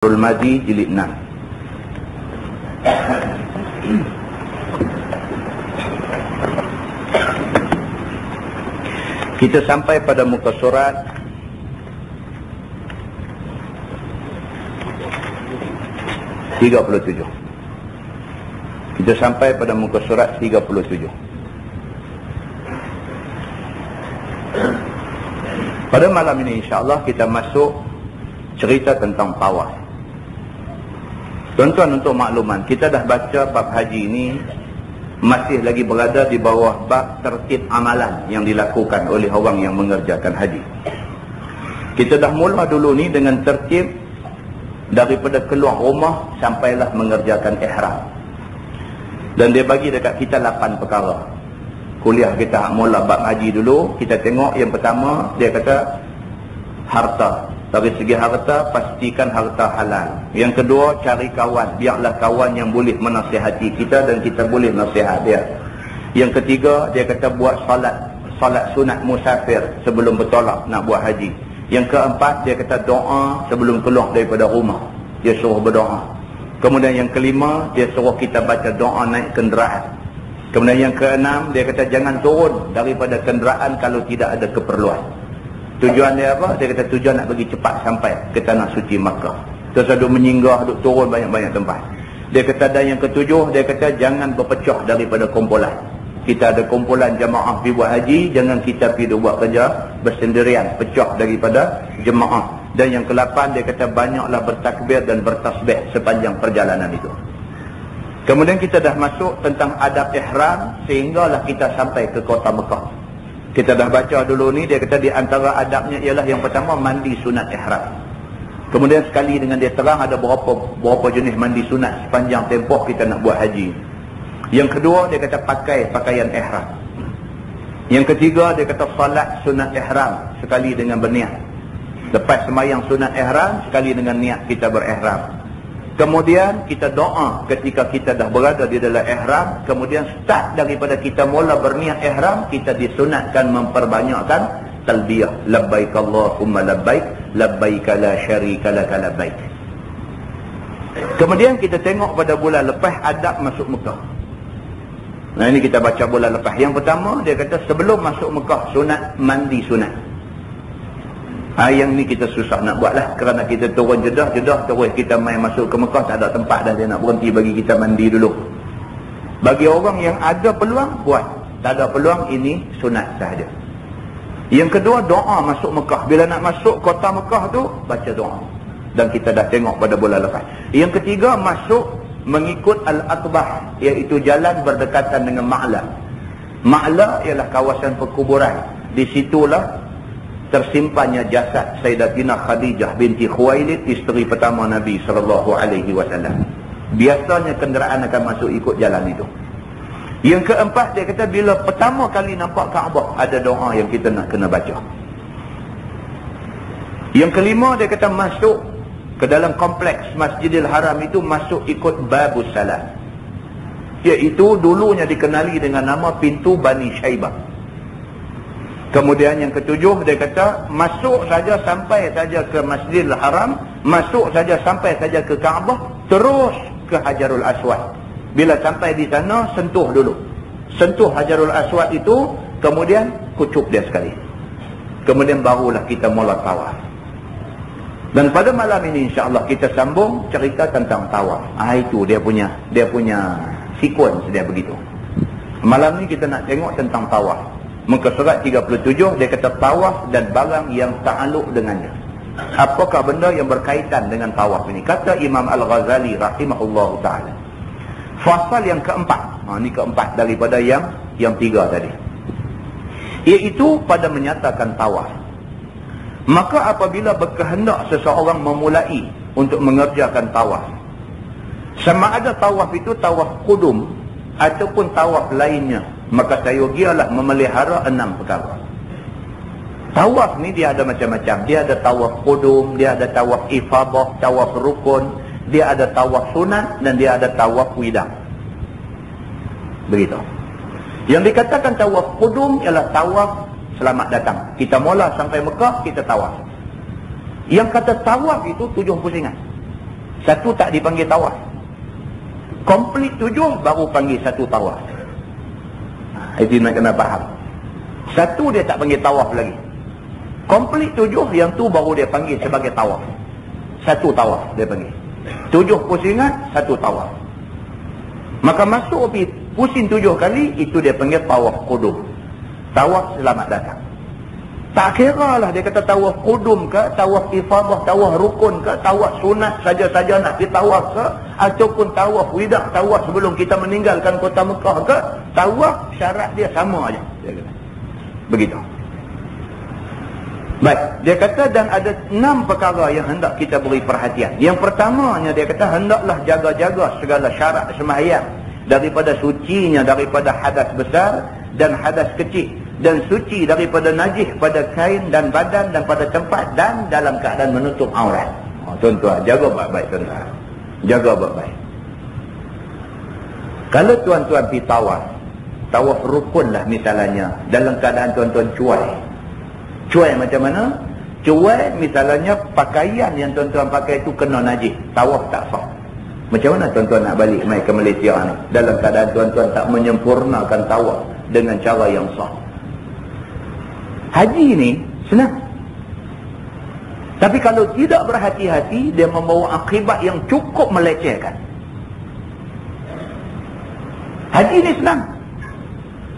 Al-Madi jilid 6. Kita sampai pada muka surat (37). Kita sampai pada muka surat 37. Pada malam ini insya-Allah kita masuk cerita tentang tawaf. Tuan-tuan, untuk makluman, kita dah baca bab haji ini, masih lagi berada di bawah bab tertib amalan yang dilakukan oleh orang yang mengerjakan haji. Kita dah mula dulu ni dengan tertib daripada keluar rumah sampailah mengerjakan ihram. Dan dia bagi dekat kita 8 perkara. Kuliah kita mula bab haji dulu, kita tengok yang pertama, dia kata harta. Dari segi harta, pastikan harta halal. Yang kedua, cari kawan. Biarlah kawan yang boleh menasihati kita dan kita boleh nasihat dia. Yang ketiga, dia kata buat salat sunat musafir sebelum bertolak nak buat haji. Yang keempat, dia kata doa sebelum keluar daripada rumah. Dia suruh berdoa. Kemudian yang kelima, dia suruh kita baca doa naik kenderaan. Kemudian yang keenam, dia kata jangan turun daripada kenderaan kalau tidak ada keperluan. Tujuan dia apa? Dia kata tujuan nak pergi cepat sampai ke tanah suci Makkah. Terus ada menyinggah, duk turun banyak-banyak tempat. Dia kata, dan yang ketujuh, dia kata jangan berpecah daripada kumpulan. Kita ada kumpulan jemaah pergi buat haji, jangan kita pergi buat kerja bersendirian, pecah daripada jemaah. Dan yang ke-8, dia kata banyaklah bertakbir dan bertasbih sepanjang perjalanan itu. Kemudian kita dah masuk tentang adab ihram sehinggalah kita sampai ke kota Mekah. Kita dah baca dulu ni, dia kata di antara adabnya ialah yang pertama mandi sunat ihram. Kemudian sekali dengan dia terang ada berapa jenis mandi sunat sepanjang tempoh kita nak buat haji. Yang kedua, dia kata pakai pakaian ihram. Yang ketiga, dia kata salat sunat ihram sekali dengan berniat. Lepas sembahyang sunat ihram sekali dengan niat kita berihram. Kemudian kita doa ketika kita dah berada di dalam ihram. Kemudian start daripada kita mula berniat ihram, kita disunatkan memperbanyakkan talbiyah. Labbaik Allahumma labbaik, labbaik la syarika laka labbaik. Kemudian kita tengok pada bulan lepas adab masuk Mekah. Nah, ini kita baca bulan lepas. Yang pertama, dia kata sebelum masuk Mekah sunat mandi sunat. Yang ni kita susah nak buat lah, kerana kita turun Jeddah terus kita main masuk ke Mekah, tak ada tempat dah dia nak berhenti bagi kita mandi dulu. Bagi orang yang ada peluang buat, tak ada peluang ini sunat sahaja. Yang kedua, doa masuk Mekah. Bila nak masuk kota Mekah tu baca doa, dan kita dah tengok pada bulan lepas. Yang ketiga, masuk mengikut Al-Aqbah, iaitu jalan berdekatan dengan Ma'la. Ma'la ialah kawasan perkuburan. Di situlah tersimpannya jasad Sayyidatina Khadijah binti Khuwailid, isteri pertama Nabi SAW. Biasanya kenderaan akan masuk ikut jalan itu. Yang keempat, dia kata bila pertama kali nampak Kaabah, ada doa yang kita nak kena baca. Yang kelima, dia kata masuk ke dalam kompleks Masjidil Haram itu masuk ikut Babus Salam, iaitu dulunya dikenali dengan nama pintu Bani Syaibah. Kemudian yang ketujuh, dia kata masuk saja sampai saja ke Masjidil Haram, masuk saja sampai saja ke Kaabah, terus ke Hajarul Aswad. Bila sampai di sana, sentuh dulu. Sentuh Hajarul Aswad itu, kemudian kucup dia sekali. Kemudian barulah kita mula tawaf. Dan pada malam ini insya-Allah kita sambung cerita tentang tawaf. Itu dia punya sequence dia begitu. Malam ni kita nak tengok tentang tawaf. Muka surat 37, dia kata tawaf dan barang yang ta'aluk dengannya. Apakah benda yang berkaitan dengan tawaf ini? Kata Imam Al-Ghazali rahimahullahu ta'ala, fasal yang keempat, ini keempat daripada yang tiga tadi, iaitu pada menyatakan tawaf. Maka apabila berkehendak seseorang memulai untuk mengerjakan tawaf, sama ada tawaf itu tawaf qudum ataupun tawaf lainnya, maka sayogialah memelihara 6 perkara. Tawaf ni dia ada macam-macam. Dia ada tawaf qudum, dia ada tawaf ifadah, tawaf rukun, dia ada tawaf sunat, dan dia ada tawaf wida. Begitu. Yang dikatakan tawaf qudum ialah tawaf selamat datang. Kita mula sampai Mekah, kita tawaf. Yang kata tawaf itu 7 pusingan. Satu tak dipanggil tawaf. Komplit 7 baru panggil satu tawaf. Itu nak kena faham. Satu dia tak panggil tawaf lagi. Komplit 7 yang tu baru dia panggil sebagai tawaf. Satu tawaf dia panggil. 7 pusingan, satu tawaf. Maka masuk pusing 7 kali, itu dia panggil tawaf qudum. Tawaf selamat datang. Tak kira lah dia kata tawaf qudum ke, tawaf ifadah, tawaf rukun ke, tawaf sunat saja-saja nak ditawaf ke, ataupun tawaf widah, tawaf sebelum kita meninggalkan kota Mekah ke, tawaf syarat dia sama aja. Dia kata. Begitu. Baik, dia kata dan ada 6 perkara yang hendak kita beri perhatian. Yang pertamanya dia kata hendaklah jaga-jaga segala syarat sembahyang daripada sucinya daripada hadas besar dan hadas kecil, dan suci daripada najis pada kain dan badan dan pada tempat dan dalam keadaan menutup aurat. Tuan-tuan, jaga baik-baik tuan-tuan. Jaga baik-baik. Kalau tuan-tuan pergi tawaf rukun lah misalnya, dalam keadaan tuan-tuan cuai. Cuai macam mana? Cuai misalnya pakaian yang tuan-tuan pakai itu kena najis, tawaf tak sah. Macam mana tuan-tuan nak balik mai ke Malaysia ni dalam keadaan tuan-tuan tak menyempurnakan tawaf dengan cara yang sah? Haji ni senang. Tapi kalau tidak berhati-hati, dia membawa akibat yang cukup melecehkan. Haji ni senang.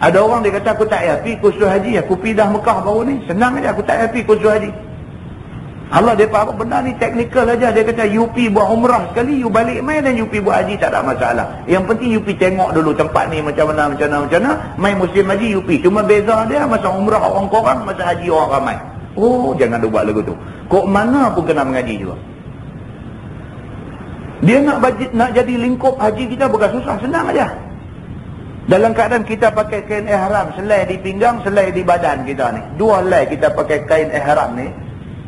Ada orang dia kata aku tak happy kursus haji, aku pergi dah Mekah baru ni, senang aja aku tak happy kursus haji. Allah dia faham benda ni teknikal aja. Dia kata you pergi buat umrah sekali, you balik mai dan you pergi buat haji tak ada masalah. Yang penting you pergi tengok dulu tempat ni macam mana. Mai musim haji you pergi. Cuma beza dia masa umrah orang korang, masa haji orang ramai. Oh, jangan dia buat lagu tu. Kok mana pun kena mengaji juga. Dia nak jadi lingkup haji kita bukan susah, senang aja. Dalam keadaan kita pakai kain ihram, selai di pinggang, selai di badan kita ni. 2 helai kita pakai kain ihram ni.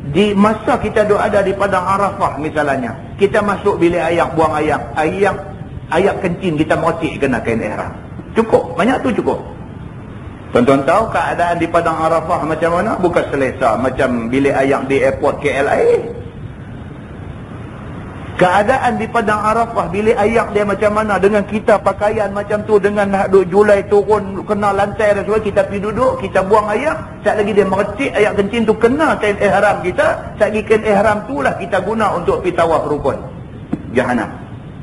Di masa kita ada di padang Arafah misalnya, kita masuk bilik ayak, buang ayak kencing, kita merocik kena kain ihram. Cukup, banyak tu cukup. Tuan-tuan tahu keadaan di padang Arafah macam mana? Bukan selesa macam bilik ayak di airport KLIA. Keadaan di padang Arafah, bilik ayak dia macam mana, dengan kita pakaian macam tu, dengan nak duduk julai turun kena lantai dan sebagainya, kita pergi duduk, kita buang ayak, sekali lagi dia merecik ayak kencing tu kena kain ihram kita, sekali kain ihram tu lah kita guna untuk pergi tawaf rukun. Jahanam.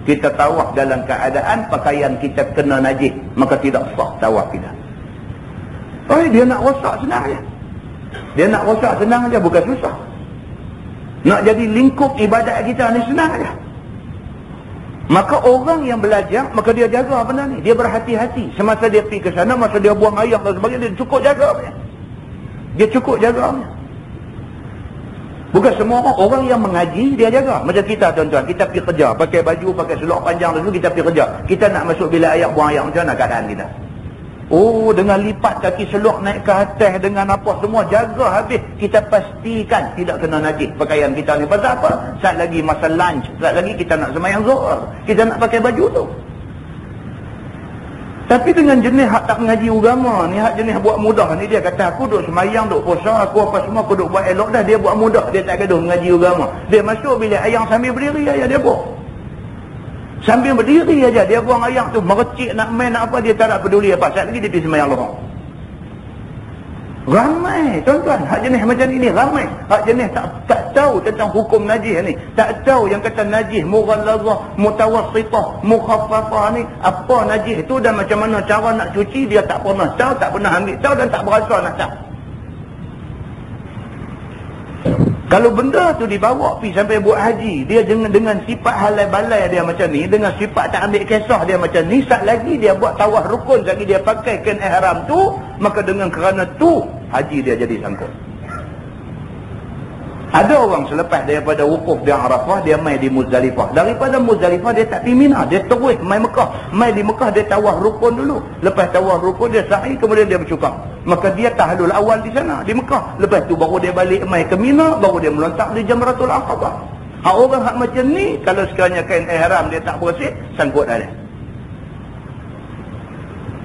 Kita tawaf dalam keadaan pakaian kita kena najis, maka tidak sah tawaf kita. Oh, dia nak rosak senang aja. Dia nak rosak senang aja, bukan susah. Nak jadi lingkup ibadat kita ni senang aja. Maka orang yang belajar, maka dia jaga benda ni. Dia berhati-hati. Semasa dia pergi ke sana, masa dia buang air dan sebagainya, dia cukup jaga. Dia cukup jaga. Bukan semua orang yang mengaji, dia jaga. Macam kita tuan-tuan, kita pergi kerja, pakai baju, pakai seluar panjang dan kita pergi kerja. Kita nak masuk bilik air, buang air, macam mana keadaan kita? Oh, dengan lipat kaki seluar naik ke atas dengan apa semua, jaga habis. Kita pastikan tidak kena najis pakaian kita ni. Pasal apa? Saat lagi masa lunch, saat lagi kita nak sembahyang zuhur, kita nak pakai baju tu. Tapi dengan jenis hak tak mengaji agama ni, hak jenis buat mudah ni, dia kata aku duk sembahyang, duk puasa, aku apa semua aku duk buat elok dah. Dia buat mudah, dia tak gaduh mengaji agama. Dia masuk bilik ayang sambil berdiri aja dia buat. Sambil berdiri aja dia buang air tu, merecik nak main nak apa, dia tak nak peduli apa. Saat lagi dia pergi sembahyang lohong. Ramai tuan-tuan hak jenis macam ini, ramai hak jenis tak tahu tentang hukum najis ni, tak tahu yang kata najis mughallazah, mutawassithah, mukhaffafah ni apa najis tu dan macam mana cara nak cuci, dia tak pernah tahu, tak pernah ambil tahu dan tak berasa nak tahu. Kalau benda tu dibawa pergi sampai buat haji, dia dengan sifat halai balai dia macam ni, dengan sifat tak ambil kisah dia macam ni, sat lagi dia buat tawaf rukun, sat lagi dia pakai kain ihram tu, maka dengan kerana tu haji dia jadi sangkut. Ada orang selepas daripada wukuf di Arafah, dia mai di Muzdalifah. Daripada Muzdalifah dia tak pergi Mina, dia terus mai Mekah. Mai di Mekah dia tawaf rukun dulu. Lepas tawaf rukun dia sa'i, kemudian dia bercukang. Maka dia tahlul awal di sana, di Mekah. Lepas tu baru dia balik mai ke Mina, baru dia melontak di Jamratul Aqabah. Hak orang hak macam ni, kalau sekiranya kain ihram dia tak bersih, sangkut dah dia.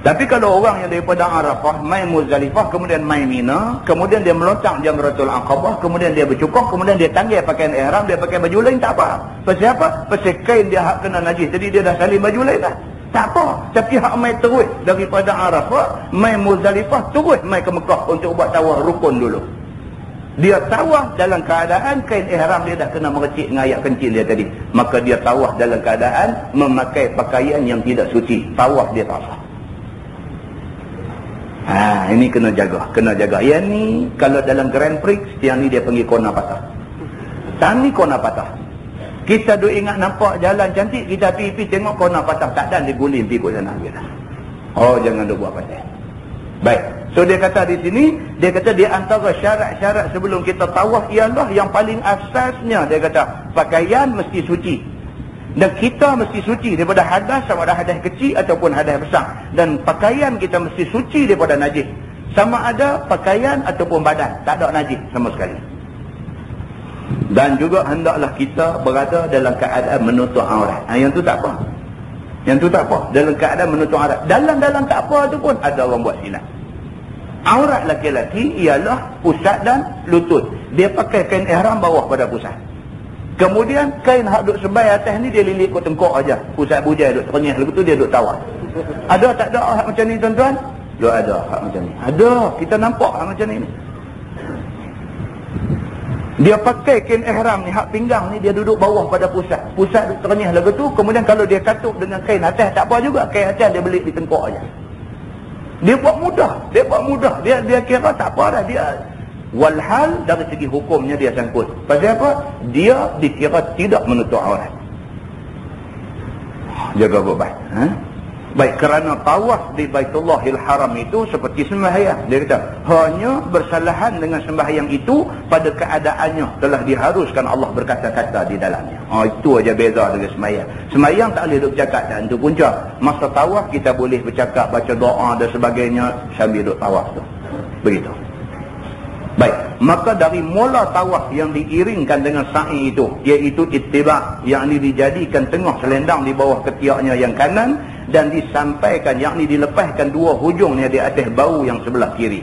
Tapi kalau orang yang daripada Arafah mai Muzdalifah, kemudian mai Mina, kemudian dia melontar Jamratul Aqabah, kemudian dia bercukur, kemudian dia tanggil pakaian ihram, dia pakai baju lain, tak apa. Pasal apa? Pasal kain dia hak kena najis, jadi dia dah salin baju lain dah. Tak apa. Tapi hak mai terus daripada Arafah, mai Muzdalifah, terus mai ke Mekah untuk buat tawaf rukun dulu. Dia tawaf dalam keadaan kain ihram dia dah kena merecik dengan ayat kencing dia tadi. Maka dia tawaf dalam keadaan memakai pakaian yang tidak suci. Tawaf dia tak sah. Ini kena jaga. Yang ni kalau dalam Grand Prix, yang ni dia panggil kona patah. Yang ni kona patah. Kita duk ingat nampak jalan cantik, kita pergi tengok kona patah. Tak ada, dia guling pergi kot sana. Oh, jangan duk buat pasal. Baik. So dia kata di sini, dia kata di antara syarat-syarat sebelum kita tawaf ialah yang paling asasnya, dia kata pakaian mesti suci. Dan kita mesti suci daripada hadas, sama ada hadas kecil ataupun hadas besar. Dan pakaian kita mesti suci daripada najis. Sama ada pakaian ataupun badan, tak ada najis sama sekali. Dan juga hendaklah kita berada dalam keadaan menutup aurat. Yang tu tak apa. Dalam keadaan menutup aurat. Dalam tak apa tu pun ada orang buat silap. Aurat laki-laki ialah pusat dan lutut. Dia pakai kain ihram bawah pada pusat. Kemudian kain hak duk sebai atas ni dia lilit kot tengkok aja. Pusat bujai duk ternyah, lepas tu dia duk tawaf. Ada tak ada hak macam ni tuan-tuan? Ada hak macam ni. Ada, kita nampak hak macam ni. Dia pakai kain ihram ni, hak pinggang ni dia duduk bawah pada pusat. Pusat duk ternyah lepas tu, kemudian kalau dia katuk dengan kain atas tak apa juga, kain atas dia belit di tengkok aja. Dia buat mudah. Dia kira tak apa dah dia. Walhal dari segi hukumnya dia sangkut. Pasal apa? Dia dikira tidak menutup aurat. Jaga baik. Baik, kerana tawaf di Baitullahil Haram itu seperti sembahyang. Dia kata, hanya bersalahan dengan sembahyang itu pada keadaannya telah diharuskan Allah berkata-kata di dalamnya. Itu aja beza dengan sembahyang. Sembahyang tak boleh duk bercakap, dan itu punca. Masa tawaf kita boleh bercakap, baca doa dan sebagainya sambil duk tawaf tu. Begitu. Baik, maka dari mula tawaf yang diiringkan dengan sa'i itu, iaitu ittiba', yakni dijadikan tengah selendang di bawah ketiaknya yang kanan, dan disampaikan, yakni dilepaskan dua hujungnya di atas bahu yang sebelah kiri.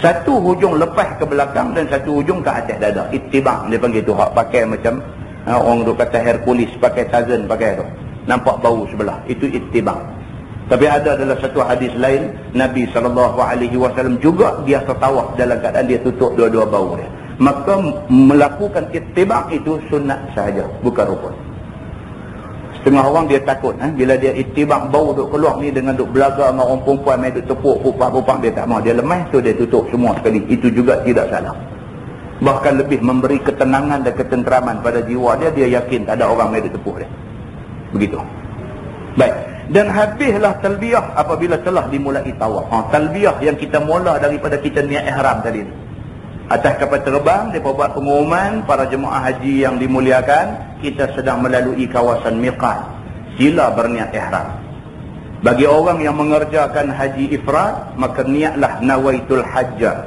Satu hujung lepas ke belakang dan satu hujung ke atas dada. Ittiba' dia panggil tu, hak pakai macam orang duk kata Hercules pakai Tarzan pakai tu. Nampak bahu sebelah, itu ittiba'. Tapi ada dalam satu hadis lain, Nabi SAW juga dia tertawaf dalam keadaan dia tutup dua-dua bahu dia. Maka melakukan ittiba' itu sunat sahaja, bukan rukun. Setengah orang dia takut, bila dia ittiba' bau duk keluar ni dengan duk belaga dengan orang perempuan, main duk tepuk pupak-pupak, dia tak mau, dia lemah, so dia tutup semua sekali. Itu juga tidak salah. Bahkan lebih memberi ketenangan dan ketenteraman pada jiwa dia, dia yakin tak ada orang main duk tepuk dia. Begitu. Baik. Dan habislah talbiyah apabila telah dimulai tawaf. Talbiyah yang kita mula daripada kita niat ihram tadi. Atas kapal terbang, mereka buat pengumuman para jemaah haji yang dimuliakan, kita sedang melalui kawasan miqat. Sila berniat ihram. Bagi orang yang mengerjakan haji ifrad, maka niatlah nawaitul hajjah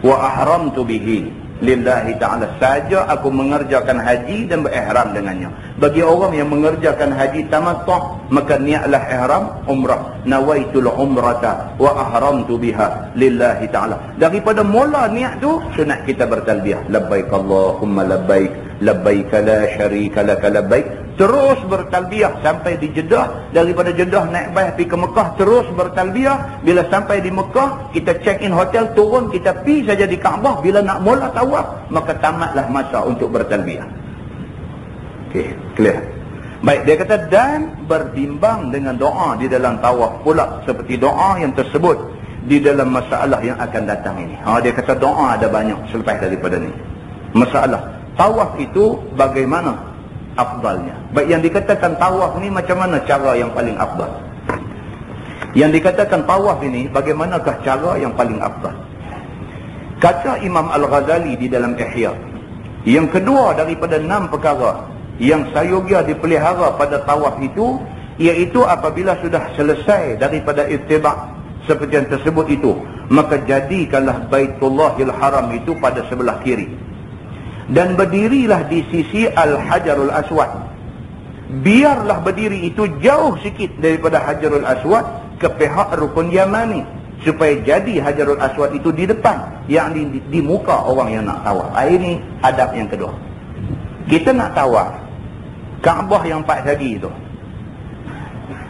wa ahramtu bihi lillahi ta'ala, saja aku mengerjakan haji dan berihram dengannya. Bagi orang yang mengerjakan haji tamattu', maka niatlah ihram umrah, nawaitul umrata wa ahramtu biha lillahi ta'ala. Daripada mula niat tu sunat kita bertalbiyah, labbaik Allahumma labbaik, labbaik la syarika laka labbaik. Terus bertalbiyah sampai di Jeddah. Daripada Jeddah naik bas pergi ke Mekah, terus bertalbiyah. Bila sampai di Mekah, kita check in hotel, turun, kita pergi saja di Kaabah. Bila nak mula tawaf, maka tamatlah masa untuk bertalbiyah. Okey, clear. Baik, dia kata dan berbimbang dengan doa di dalam tawaf pula, seperti doa yang tersebut di dalam masalah yang akan datang ini. Dia kata doa ada banyak selepas daripada ni. Masalah tawaf itu bagaimana afdalnya. Baik, yang dikatakan tawaf ni macam mana cara yang paling afdal? Yang dikatakan tawaf ini bagaimanakah cara yang paling afdal? Kata Imam Al-Ghazali di dalam Ihya, yang kedua daripada 6 perkara yang sayogia dipelihara pada tawaf itu, iaitu apabila sudah selesai daripada ittiba' seperti yang tersebut itu, maka jadikanlah Baitullahil Haram itu pada sebelah kiri. Dan berdirilah di sisi Al-Hajarul Aswad. Biarlah berdiri itu jauh sikit daripada Hajarul Aswad, ke pihak rukun Yamani supaya jadi Hajarul Aswad itu di depan, yang di muka orang yang nak tawaf. Ini adab yang kedua. Kita nak tawaf Kaabah yang 4 segi itu,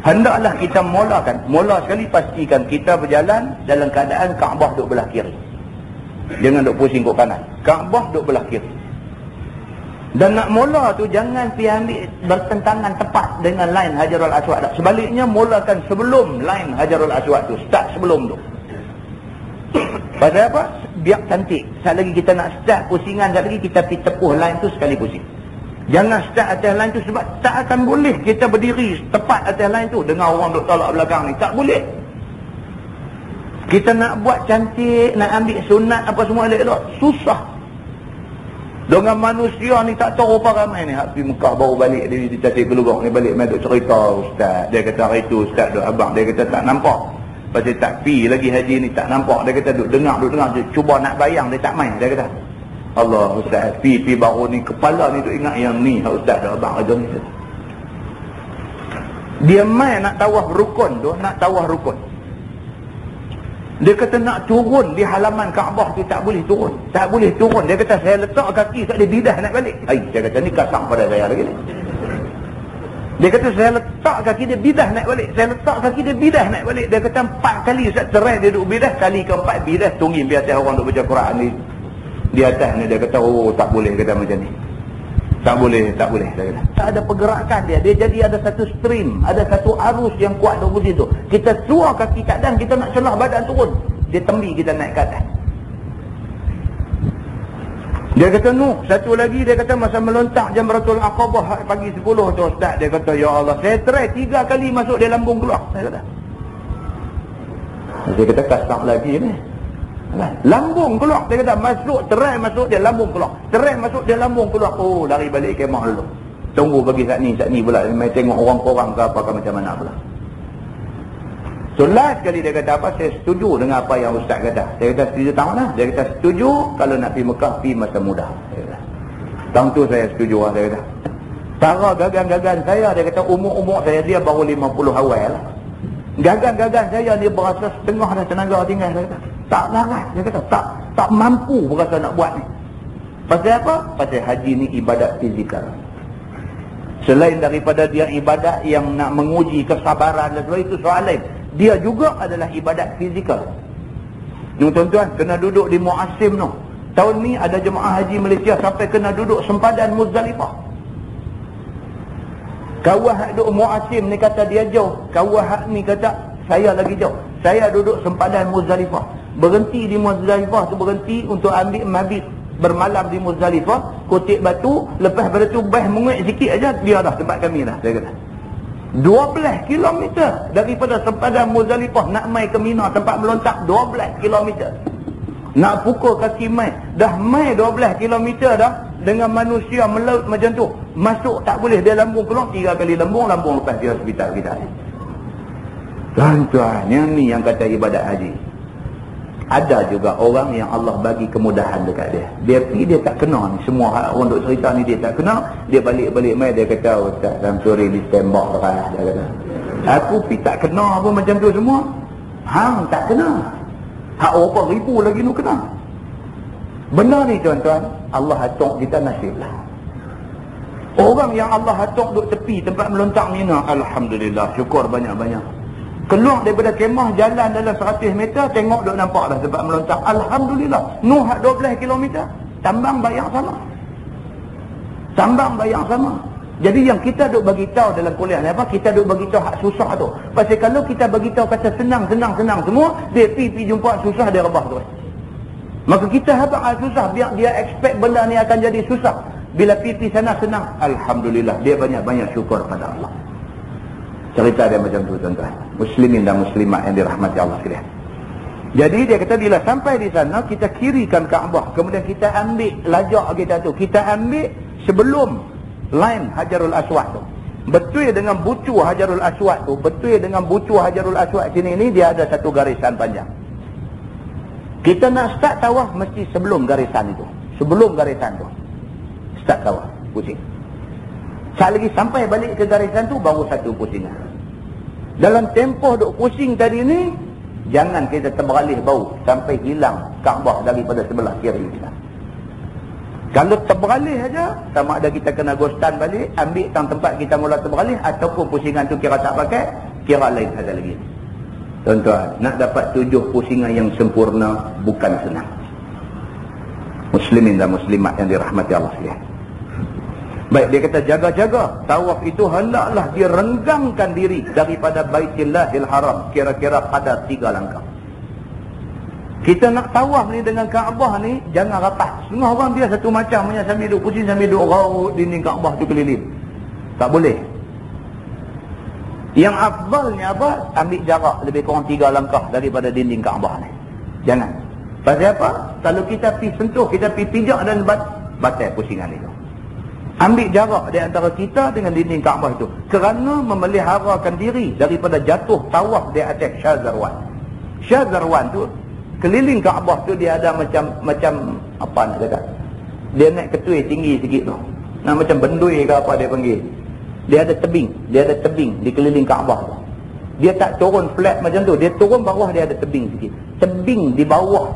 hendaklah kita mula sekali pastikan kita berjalan dalam keadaan Kaabah duduk belah kiri. Jangan duduk pusing ke kanan. Kaabah duduk belah kiri. Dan nak mula tu jangan pergi ambil bertentangan tepat dengan line Hajarul Aswad. Sebaliknya mulakan sebelum line Hajarul Aswad tu. Start sebelum tu. Pasal apa? Biar cantik. Sekali lagi kita nak start pusingan, sekali lagi kita pergi tepuh line tu sekali pusing. Jangan start atas line tu, sebab tak akan boleh kita berdiri tepat atas line tu dengan orang duk tolak belakang ni. Tak boleh. Kita nak buat cantik, nak ambil sunat apa semua elok-elok, susah. Dengan manusia ni tak tahu apa ramai ni. Hak pergi Mekah baru balik di Tasik Gelugong ni, balik main duk cerita ustaz. Dia kata hari tu ustaz duk abang, dia kata tak nampak. Pasal tak pi lagi haji ni tak nampak. Dia kata duk dengar. Dia cuba nak bayang, dia tak main. Dia kata Allah ustaz, pi baru ni kepala ni duk ingat yang ni ustaz duk abang ajar ni. Dia main nak tawaf rukun tu, nak tawaf rukun. Dia kata nak turun di halaman Kaabah tu tak boleh turun. Tak boleh turun. Dia kata saya letak kaki tak ada bidah nak balik. Saya kata ni kasar pada saya lagi ni. Dia kata saya letak kaki dia bidah nak balik. Saya letak kaki dia bidah nak balik. Dia kata 4 kali Ustaz cerai dia duduk bidah. Kali keempat bidah tunggim biasa orang duduk baca Quran ni. Di atas ni dia kata oh tak boleh kata macam ni. Tak boleh dia kata. Tak ada pergerakan dia. Dia jadi ada satu stream, ada satu arus yang kuat di situ. Kita suar kaki kat dan kita nak celah badan turun. Dia tembi kita naik ke atas. Dia kata satu lagi dia kata masa melontak Jamratul Aqabah pagi 10 tu ustaz, dia kata ya Allah saya try 3 kali masuk dia lambung keluar. Saya kata. Dia kata kasar lagi ni. Lambung keluar. Dia kata terai masuk dia lambung keluar. Terai masuk dia lambung keluar. Oh lari balik kemah dulu. Tunggu bagi saat ni pula. Mai tengok orang-orang ke apa ke macam mana pula. So last kali dia kata apa? Saya setuju dengan apa yang ustaz kata. Saya kata setuju tahun lah. Dia kata setuju kalau nak pergi Mekah pergi masa muda. Tahun tu saya setuju lah. Dia kata cara gagan-gagan saya, dia kata umur saya dia baru 50 awal lah. Gagan-gagan saya dia berasa setengah dah tenaga tinggal. Dia kata tak larat. Dia kata tak mampu berasa nak buat ni. Pasal apa? Pasal haji ni ibadat fizikal. Selain daripada dia ibadat yang nak menguji kesabaran dan sebagainya, itu soal lain. Dia juga adalah ibadat fizikal. Tuan-tuan kena duduk di Mu'asim tu. Tahun ni ada jemaah haji Malaysia sampai kena duduk sempadan Muzdalifah. Kawah hak duduk Mu'asim ni kata dia jauh. Kawah hak ni kata saya lagi jauh. Saya duduk sempadan Muzdalifah. Berhenti di Muzdalifah tu, berhenti untuk ambil mabit, bermalam di Muzdalifah, kutip batu, lepas pada tu bah menguik sikit aja dia dah tempat kami dah. Saya kata 12 km daripada sempadan Muzdalifah nak mai ke Mina tempat melontak, 12 km. Nak pukul kaki mai, dah mai 12 km dah dengan manusia melaut macam tu. Masuk tak boleh, dia lambung keluar 3 kali lambung lepas di hospital kita ni. Tuan-tuan, yang ni yang kata ibadat haji. Ada juga orang yang Allah bagi kemudahan dekat dia. Dia pergi, dia tak kena ni. Semua orang duk cerita ni dia tak kena. Dia balik-balik mai dia kata ustaz Samsuri ditembak dah. Dia kata aku pergi tak kena apa macam tu semua. Hang tak kena. Hak berapa ribu lagi nu kena. Benar ni tuan-tuan. Allah hatung kita nasib lah. Orang yang Allah hatung duk tepi tempat melontak Mina, alhamdulillah, syukur banyak-banyak. Keluar daripada kemah jalan dalam 100 meter, tengok duk nampak dah tempat melontak. Alhamdulillah. Nuh 12 km. Tambang bayar sama. Tambang bayar sama. Jadi yang kita duk bagi tahu dalam kuliah ni apa? Kita duk bagi tahu hak susah tu. Pasal kalau kita bagi tahu kata senang semua, dia pergi jumpa susah dia rebah tu. Maka kita habaq hak susah, biar dia expect benda ni akan jadi susah. Bila pergi sana senang, alhamdulillah, dia banyak-banyak syukur pada Allah. Cerita dia macam tu tuan-tuan. Muslimin dan muslimat yang dirahmati Allah sekalian. Jadi dia kata bila sampai di sana kita kirikan Kaabah, kemudian kita ambil lajak kita tu, kita ambil sebelum line Hajarul Aswad tu. Betul dengan bucu Hajarul Aswad tu, betul dengan bucu Hajarul Aswad sini ni dia ada satu garisan panjang. Kita nak start tawaf mesti sebelum garisan itu. Sebelum garisan tu start tawaf, pusing. Sekali lagi sampai balik ke garisan tu baru satu pusingan. Dalam tempoh duk pusing tadi ni, jangan kita terberalih bau sampai hilang Kaabah daripada sebelah kiri kita. Kalau terberalih aja, sama ada kita kena ghostan balik, ambil tang tempat kita mula terberalih, ataupun pusingan tu kira tak pakai, kira lain ada lagi. Tuan-tuan, nak dapat 7 pusingan yang sempurna bukan senang. Muslimin dan muslimat yang dirahmati Allah sekalian. Baik, dia kata jaga-jaga. Tawaf itu hendaklah direnggangkan diri daripada Baitillahil Haram, kira-kira pada 3 langkah. Kita nak tawaf ni dengan Kaabah ni, jangan rapat. Setengah orang dia satu macam, sambil duduk pusing, sambil duduk raut dinding Kaabah tu keliling. Tak boleh. Yang afdalnya apa? Ambil jarak lebih kurang 3 langkah daripada dinding Kaabah ni. Jangan. Pasal apa? Kalau kita pergi sentuh, kita pergi pijak dan batal pusingan itu. Ambil jarak di antara kita dengan dinding Kaabah itu. Kerana memeliharakan diri daripada jatuh tawaf di atas Syazarwan. Syazarwan tu, keliling Kaabah tu dia ada macam apa nak kata? Dia naik ketui tinggi sikit tu. Nah, macam bendui ke apa dia panggil. Dia ada tebing di keliling Kaabah tu. Dia tak turun flat macam tu, dia turun bawah, dia ada tebing sikit. Tebing di bawah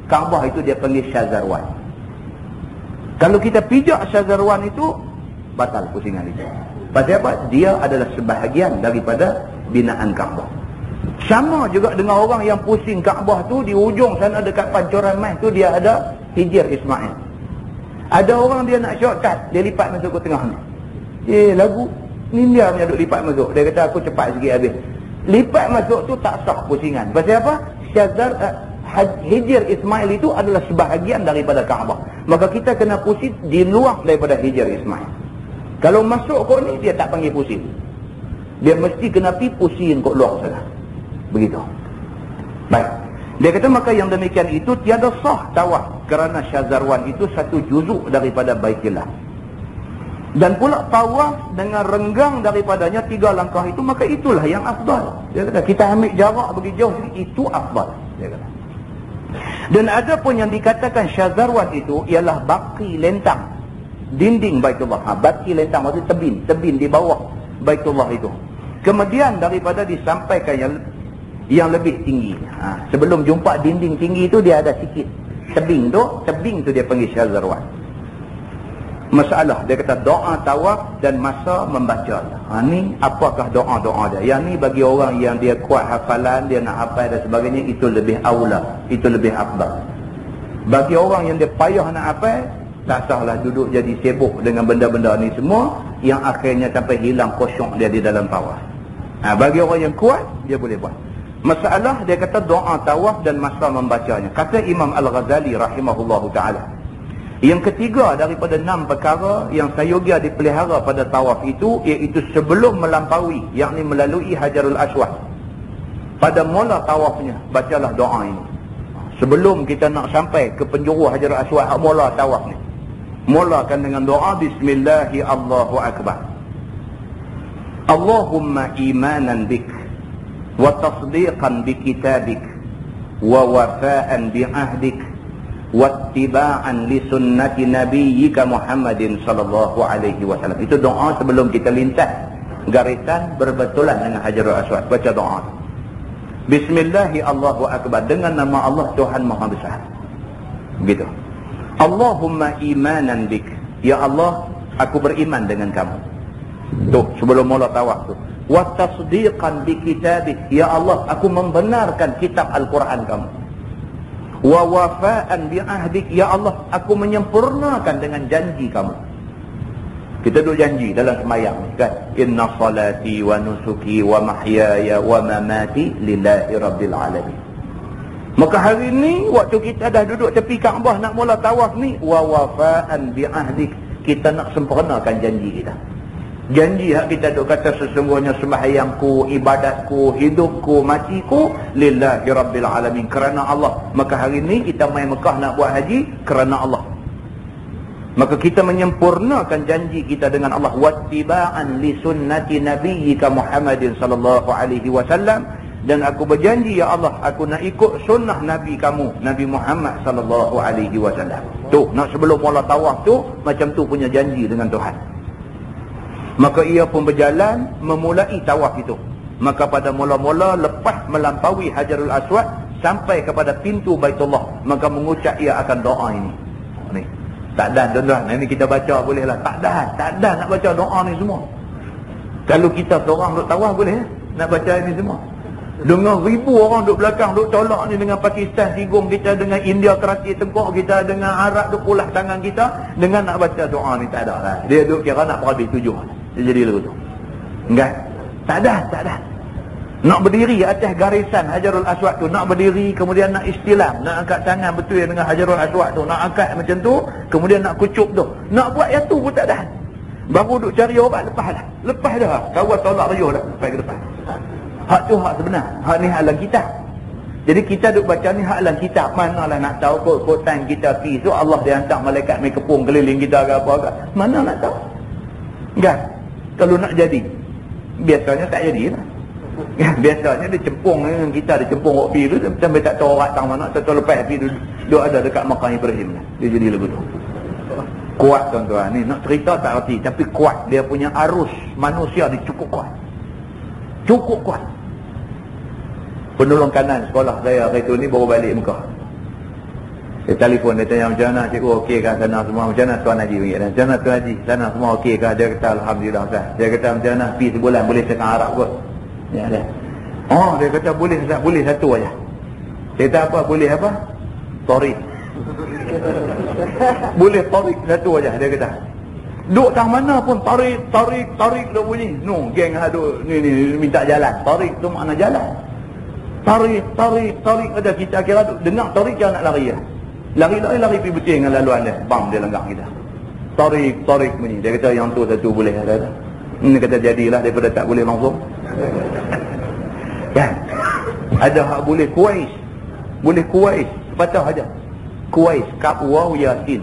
Kaabah itu dia panggil Syazarwan. Kalau kita pijak Syazarwan itu, batal pusingan itu. Pasal apa? Dia adalah sebahagian daripada binaan Kaabah. Sama juga dengan orang yang pusing Kaabah tu, di ujung sana dekat pancuran mai tu dia ada Hijir Ismail. Ada orang dia nak shortcut, dia lipat masuk ke tengah ni. Lagu ni dia punya duk lipat masuk. Dia kata aku cepat sikit habis. Lipat masuk tu tak sah pusingan. Pasal apa? Hijir Ismail itu adalah sebahagian daripada Kaabah. Maka kita kena pusing di luar daripada Hijir Ismail. Kalau masuk kok ni dia tak panggil pusing. Dia mesti kena pergi pusing kok luar sana. Begitu. Baik. Dia kata maka yang demikian itu tiada sah tawaf kerana Syazarwan itu satu juzuk daripada Baitillah. Dan pula tawaf dengan renggang daripadanya 3 langkah itu, maka itulah yang afdal. Dia kata kita ambil jarak bagi jauh sikit, itu afdal. Dia kata. Dan ada pun yang dikatakan Syazarwan itu ialah baki lentang dinding Baitullah. Baki lentang maksudnya tebing di bawah Baitullah itu. Kemudian daripada disampaikan yang lebih tinggi. Sebelum jumpa dinding tinggi itu dia ada sikit tebing tu dia panggil Syazarwan. Masalah dia kata doa tawaf dan masa membaca. Ni apakah doa-doa dia? Yang ni bagi orang yang dia kuat hafalan, dia nak hafal dan sebagainya, itu lebih aula, itu lebih afdal. Bagi orang yang dia payah nak hafal, tak sahlah duduk jadi sibuk dengan benda-benda ni semua yang akhirnya sampai hilang khusyuk dia di dalam tawaf. Bagi orang yang kuat, dia boleh buat. Masalah dia kata doa tawaf dan masa membacanya. Kata Imam Al-Ghazali rahimahullahu ta'ala, yang ketiga daripada 6 perkara yang sayogia dipelihara pada tawaf itu, iaitu sebelum melampaui, yakni melalui Hajarul Aswad. Pada mula tawafnya, bacalah doa ini. Sebelum kita nak sampai ke penjuru Hajarul Aswad, mula tawaf ni, mulakan dengan doa Bismillahi Allahu Akbar. Allahumma imanan bik, wa tasdiqan bi kitabik, wa wafa'an bi ahdik, wattiba'an li sunnati nabiyyika Muhammadin sallallahu alaihi wasallam. Itu doa sebelum kita lintas garisan berbetulan dengan Hajarul Aswad. Baca doa. Bismillahi Allahu Akbar, dengan nama Allah Tuhan Maha Besar. Begitu. Allahumma imanan bik, ya Allah aku beriman dengan kamu. Tuh sebelum mula tawaf tu. Wa tasdiqan bi kitabik, ya Allah aku membenarkan kitab Al-Quran kamu. Wa wafa'an bi ahdik, ya Allah aku menyempurnakan dengan janji kamu. Kita duk janji dalam sembahyang kan, inna salati wa nusuki wa mahyaya wa mamati lillahi rabbil alamin. Maka hari ni waktu kita dah duduk tepi Kaabah nak mula tawaf ni, wa wafa'an bi ahdik, kita nak sempurnakan janji kita. Janji hak kita duk kata sesungguhnya sembahyangku, ibadatku, hidupku, matiku lillahi rabbil alamin, kerana Allah. Maka hari ini kita mai Mekah nak buat haji kerana Allah. Maka kita menyempurnakan janji kita dengan Allah. Wattiba'an li sunnati nabiyyika Muhammadin sallallahu alaihi wasallam, dan aku berjanji ya Allah aku nak ikut sunnah nabi kamu Nabi Muhammad sallallahu alaihi wasallam. Tu nak sebelum mula tawaf tu macam tu punya janji dengan Tuhan. Maka ia pun berjalan memulai tawaf itu. maka pada mula-mula lepas melampaui Hajarul Aswad sampai kepada pintu Baitullah, maka mengucap ia akan doa ini. Ni tak dan tuan-tuan, ini kita baca boleh lah. Tak dan nak baca doa ni semua. Kalau kita seorang duk tawaf boleh nak baca ini semua. Dengan ribu orang duk belakang duk tolak ni, dengan Pakistan sigung kita, dengan India kerati tengkok kita, dengan Arab duk pulah tangan kita, dengan nak baca doa ni tak ada lah. Dia duk kira nak berhabis 7. Dia jadi lagu tu. Enggak? Tak ada. Nak berdiri atas garisan Hajarul Aswad tu, nak berdiri, kemudian nak istilam, nak angkat tangan betul dengan Hajarul Aswad tu, nak angkat macam tu, kemudian nak kucup tu. Nak buat yang tu pun tak ada. Baru duk cari obat, lepas dah. Kawan tolak riuh dah, sampai ke depan. Hak tu hak sebenar. Hak ni hak alam kitab. Jadi kita duk baca ni hak alam kitab. Manalah nak tahu kot time kita pergi tu Allah dia hantar malaikat mai kepung keliling kita ke apa ke. Mana nak tahu? Kan? Kalau nak jadi, biasanya tak jadi lah. Biasanya dia cempung dengan kita, dia cempung waktu pergi tu sampai tak tahu orang tang mana, tak tahu lepas pergi duk ada dekat makam Ibrahim lah. Dia jadi lagu tu. Kuat tuan-tuan ni, nak cerita tak erti, tapi kuat. Dia punya arus manusia dia cukup kuat. Penolong kanan sekolah saya hari tu ni baru balik Mekah. Dia telefon, dia tanya macam mana cikgu, okey kah sana semua, macam mana Tuan Haji panggil, macam mana Tuan Haji sana semua okey kah? Dia kata alhamdulillah Ustaz. Dia kata macam mana pergi sebulan boleh cakap Arab kot? Ya dah. Oh, dia kata boleh Ustaz, boleh satu aja. Dia kata apa? Boleh apa? Tarik. Boleh tarik satu aja, dia kata. Duk tang mana pun tarik duk bunyi. No, geng duk ni minta jalan. Tarik tu makna jalan. Tarik ada kita kira duk dengar tarik jangan nak lari lah. Lari pergi betul dengan laluan dia. Bam, dia lenggak kita. Tarik bunyi. Dia kata yang tu satu boleh ada. Ini kata jadilah daripada tak boleh langsung. Kan? Ada hak boleh Kuwais. Boleh Kuwais. Patah aja. Kuwais, kaf waw yasin.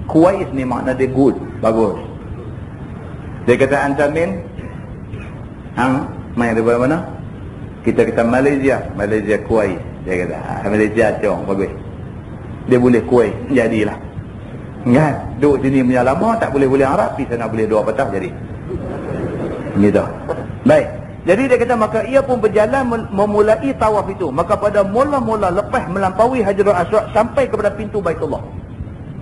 Kuwais ni makna dia good, bagus. Dia kata antamin main daripada mana? Kita kata Malaysia Kuwait. Dia kata Malaysia cong, bagus. Dia boleh Kuwait, jadilah. Kan? Duduk sini punya lama tak boleh Arab, pergi sana boleh 2 patah jadi. Gitu. Baik. Jadi dia kata maka ia pun berjalan memulai tawaf itu. Maka pada mula-mula lepas melampaui Hajarul Aswad sampai kepada pintu Baitullah.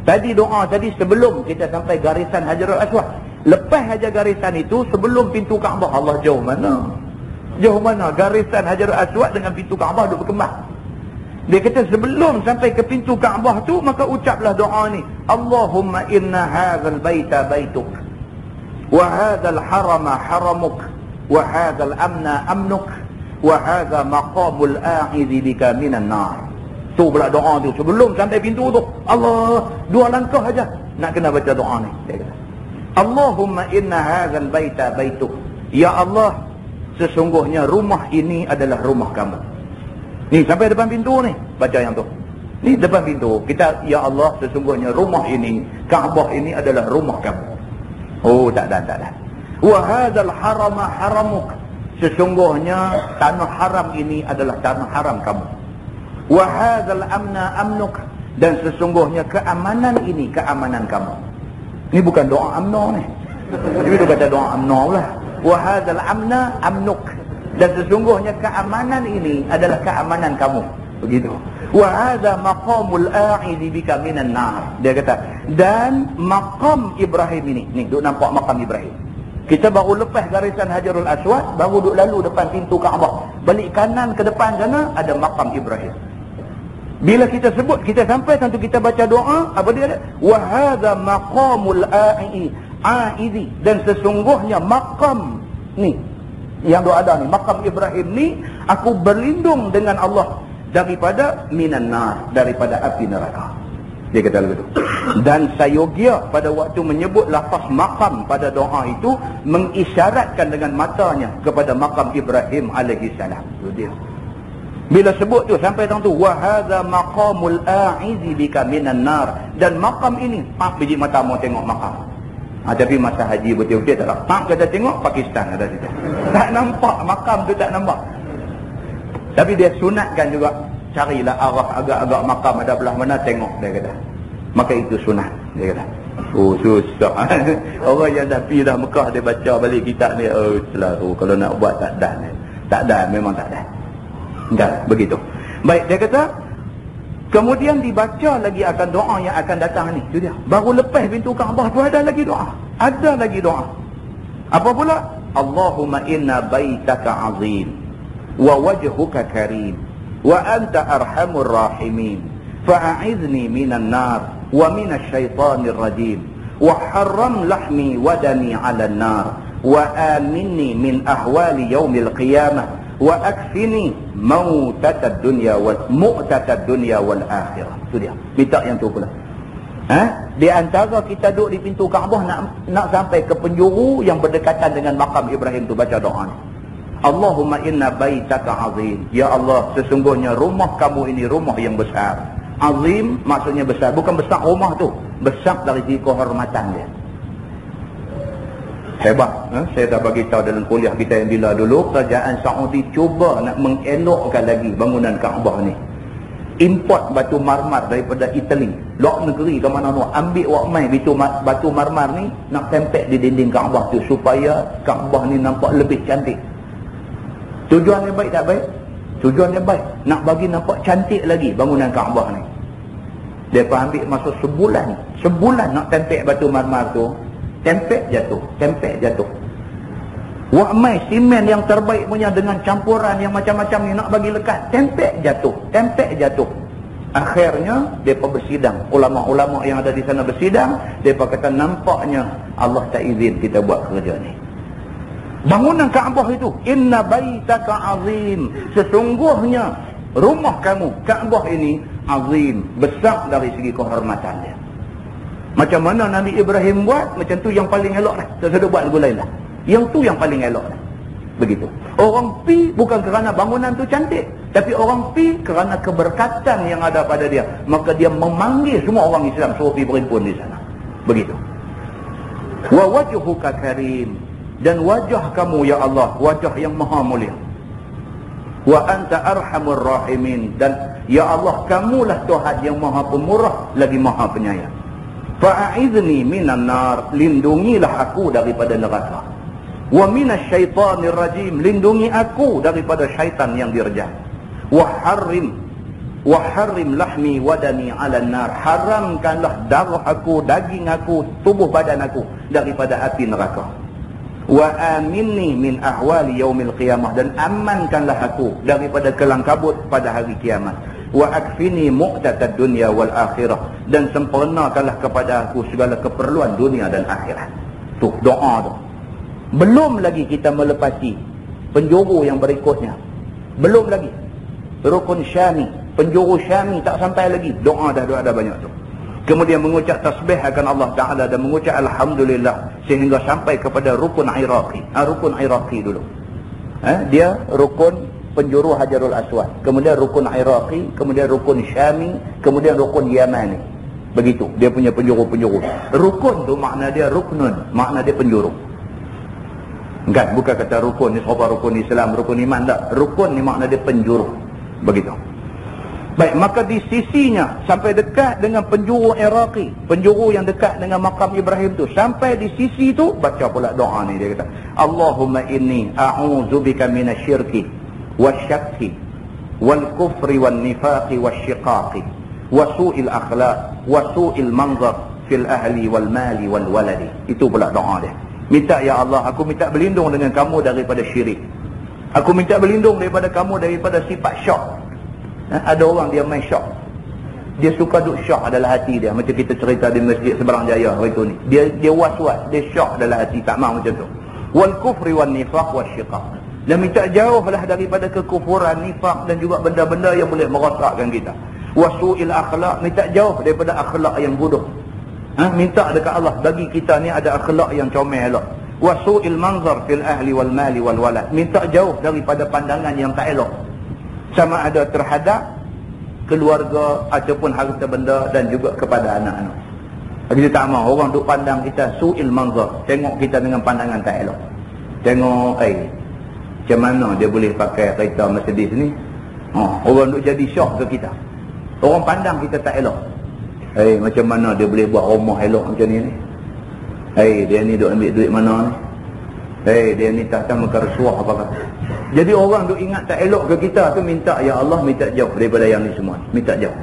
Tadi doa tadi sebelum kita sampai garisan Hajarul Aswad. Lepas aja garisan itu sebelum pintu Kaabah. Allah jauh mana? Jauh mana? Garisan Hajarul Aswad dengan pintu Kaabah duk berkembang. Dia kata sebelum sampai ke pintu Kaabah tu maka ucaplah doa ni. Allahumma inna hadzal baita baituk. Wa hadzal harama haramuk. Wa hadzal amna amnuk. Wa hadza maqamul a'idzi bika minan nar. Tu pula doa tu sebelum sampai pintu tu. Allah, 2 langkah aja nak kena baca doa ni. Dia kata, Allahumma inna hadzal baita baituk. Ya Allah, sesungguhnya rumah ini adalah rumah kamu. Ni sampai depan pintu ni, baca yang tu. Ni depan pintu. Kita, ya Allah, sesungguhnya rumah ini, Kaabah ini adalah rumah kamu. Oh, tak ada. Wa hadzal harama haramuk. Sesungguhnya tanah haram ini adalah tanah haram kamu. Wa hadzal amna amnuk, dan sesungguhnya keamanan ini keamanan kamu. Ini bukan doa amno ni. Ini tu kata doa amno lah. Wa hadzal amna amnuk, dan sesungguhnya keamanan ini adalah keamanan kamu. Begitu. Wa hadza maqamul a'idzi bika minan nar. Dia kata, dan maqam Ibrahim ini. Ni duk nampak maqam Ibrahim. Kita baru lepas garisan Hajarul Aswad, baru duk lalu depan pintu Kaabah. Balik kanan ke depan sana ada maqam Ibrahim. Bila kita sebut, kita sampai tentu kita baca doa, apa dia ada? Wa hadza maqamul a'idzi, dan sesungguhnya maqam ni yang doa ada ni, maqam Ibrahim ni, aku berlindung dengan Allah daripada minan nar, daripada api neraka. Dia kata begitu. Dan sayogia pada waktu menyebut lafaz maqam pada doa itu mengisyaratkan dengan matanya kepada maqam Ibrahim alaihi salam. Itu dia. Bila sebut tu sampai tang tu wa hadza maqamul a'idzi bika minan nar, dan maqam ini pak biji mata mau tengok maqam. Tapi masa haji betul-betul tak nampak. Kata tengok Pakistan ada situ. Tak nampak maqam tu, tak nampak. Tapi dia sunatkan juga, carilah arah agak-agak maqam ada belah mana tengok, dia kata. Maka itu sunat, dia kata. Oh, susah. Orang yang dah pergi dah Mekah, dia baca balik kitab ni, oh selalu kalau nak buat tak dah ni. Tak dah, memang tak dah. Enggak, begitu. Baik, dia kata kemudian dibaca lagi akan doa yang akan datang ni. Itu dia. Baru lepas pintu Kaabah tu ada lagi doa. Ada lagi doa. Apa pula? Allahumma inna baitaka azim wa wajhuka karim wa anta arhamur rahimin fa'a'izni minan nar wa minasy syaithanir rajim wa harram lahmi wa dami 'alan nar wa aminni min ahwali yaumil qiyamah wa akfini mautatad dunya wal mu'tatad dunya wal akhirah. Itu dia. Minta yang tu pula. Di antara kita duduk di pintu Kaabah nak sampai ke penjuru yang berdekatan dengan makam Ibrahim tu, baca doa ni. Allahumma inna baitaka azim. Ya Allah, sesungguhnya rumah kamu ini rumah yang besar. Azim maksudnya besar, bukan besar rumah tu, besar dari segi kehormatan dia. Hebat. Saya dah bagi tahu dalam kuliah kita yang bila dulu, kerajaan Saudi cuba nak mengelokkan lagi bangunan Kaabah ni. Import batu marmar daripada Itali, luar negeri ke mana nak ambil wak mai batu marmar ni nak tempel di dinding Kaabah tu supaya Kaabah ni nampak lebih cantik. Tujuannya baik tak baik? Tujuannya baik, nak bagi nampak cantik lagi bangunan Kaabah ni. Depa ambil masa sebulan nak tempel batu marmar tu, tempel jatuh. Wak mai simen yang terbaik punya dengan campuran yang macam-macam ni nak bagi lekat, tempel jatuh. Akhirnya depa bersidang, ulama-ulama yang ada di sana bersidang, depa kata nampaknya Allah tak izin kita buat kerja ni. Bangunan Kaabah itu, inna baitaka azim, sesungguhnya rumah kamu Kaabah ini azim, besar dari segi kehormatan dia. Macam mana Nabi Ibrahim buat, macam tu yang paling elok dah. Tak ada buat lagu lain lah. Yang tu yang paling elok dah. Begitu. Orang pi bukan kerana bangunan tu cantik, tapi orang pi kerana keberkatan yang ada pada dia. Maka dia memanggil semua orang Islam suruh pergi berhimpun di sana. Begitu. Wa wajhuka karim, dan wajah kamu ya Allah, wajah yang maha mulia. Wa anta arhamur rahimin, dan ya Allah kamulah Tuhan yang maha pemurah lagi maha penyayang. Fa'a'izni minan nar, lindungilah aku daripada neraka. Wa minasy syaithanir rajim, lindungi aku daripada syaitan yang direjam. Wa harrim lahmi wa dami 'alan nar, haramkanlah darah aku, daging aku, tubuh badan aku daripada api neraka. Wa aminni min ahwali yaumil qiyamah, dan amankanlah aku daripada kelang kabut pada hari kiamat. Wa akfini mu'tatad dunya wal akhirah, dan sempurnakanlah kepada aku segala keperluan dunia dan akhirat. Tu doa tu. Belum lagi kita melepasi penjuru yang berikutnya. Belum lagi. Rukun Syami, penjuru Syami tak sampai lagi. Doa dah banyak tu. Kemudian mengucap tasbih akan Allah Ta'ala dan mengucap Alhamdulillah sehingga sampai kepada rukun Iraqi. Rukun Iraqi dulu. Dia rukun penjuru Hajarul Aswad, kemudian rukun Iraqi, kemudian rukun Syami, kemudian rukun Yamani. Begitu dia punya penjuru-penjuru. Rukun tu makna dia ruknun, makna dia penjuru. Enggak, bukan kata rukun ni serupa rukun Islam, rukun iman, tak. Rukun ni makna dia penjuru. Begitu. Baik, maka di sisinya sampai dekat dengan penjuru Iraqi, penjuru yang dekat dengan makam Ibrahim tu, sampai di sisi tu baca pula doa ni. Dia kata, Allahumma inni a'udzubika minasyirki wasyakki wal kufri wan nifaqi wasyiqaqi wa su'il akhlaq wa su'il manzar fil ahli wal mali wal waladi. Itu pula doa dia. Minta ya Allah, aku minta berlindung dengan kamu daripada syirik. Aku minta berlindung daripada kamu daripada sifat syak. Ada orang dia main syak. Dia suka duk syak dalam hati dia. Macam kita cerita di Masjid Seberang Jaya hari tu ni. Dia was-was, dia syak dalam hati, tak mahu macam tu. Wal kufri wan nifaq wasyiqaq. Dan minta jauhlah daripada kekufuran, nifaq dan juga benda-benda yang boleh merosakkan kita. Wasu'il akhlaq, minta jauh daripada akhlak yang bodoh. Minta dekat Allah bagi kita ni ada akhlak yang comel elok. Wasu'il manzar fil ahli wal mali wal walad, minta jauh daripada pandangan yang tak elok, sama ada terhadap keluarga ataupun harta benda dan juga kepada anak-anak. Kita tak mahu orang duk pandang kita su'il manzar, tengok kita dengan pandangan tak elok. Tengok macam mana dia boleh pakai kereta Mercedes ni. Orang duk jadi syok ke kita. Orang pandang kita tak elok. Macam mana dia boleh buat rumah elok macam ni? Dia ni duk ambil duit mana ni? Dia ni tak tahu muka rasuah apakah. Jadi orang duk ingat tak elok ke kita tu, minta ya Allah, minta jauh daripada yang ni semua. Minta jauh.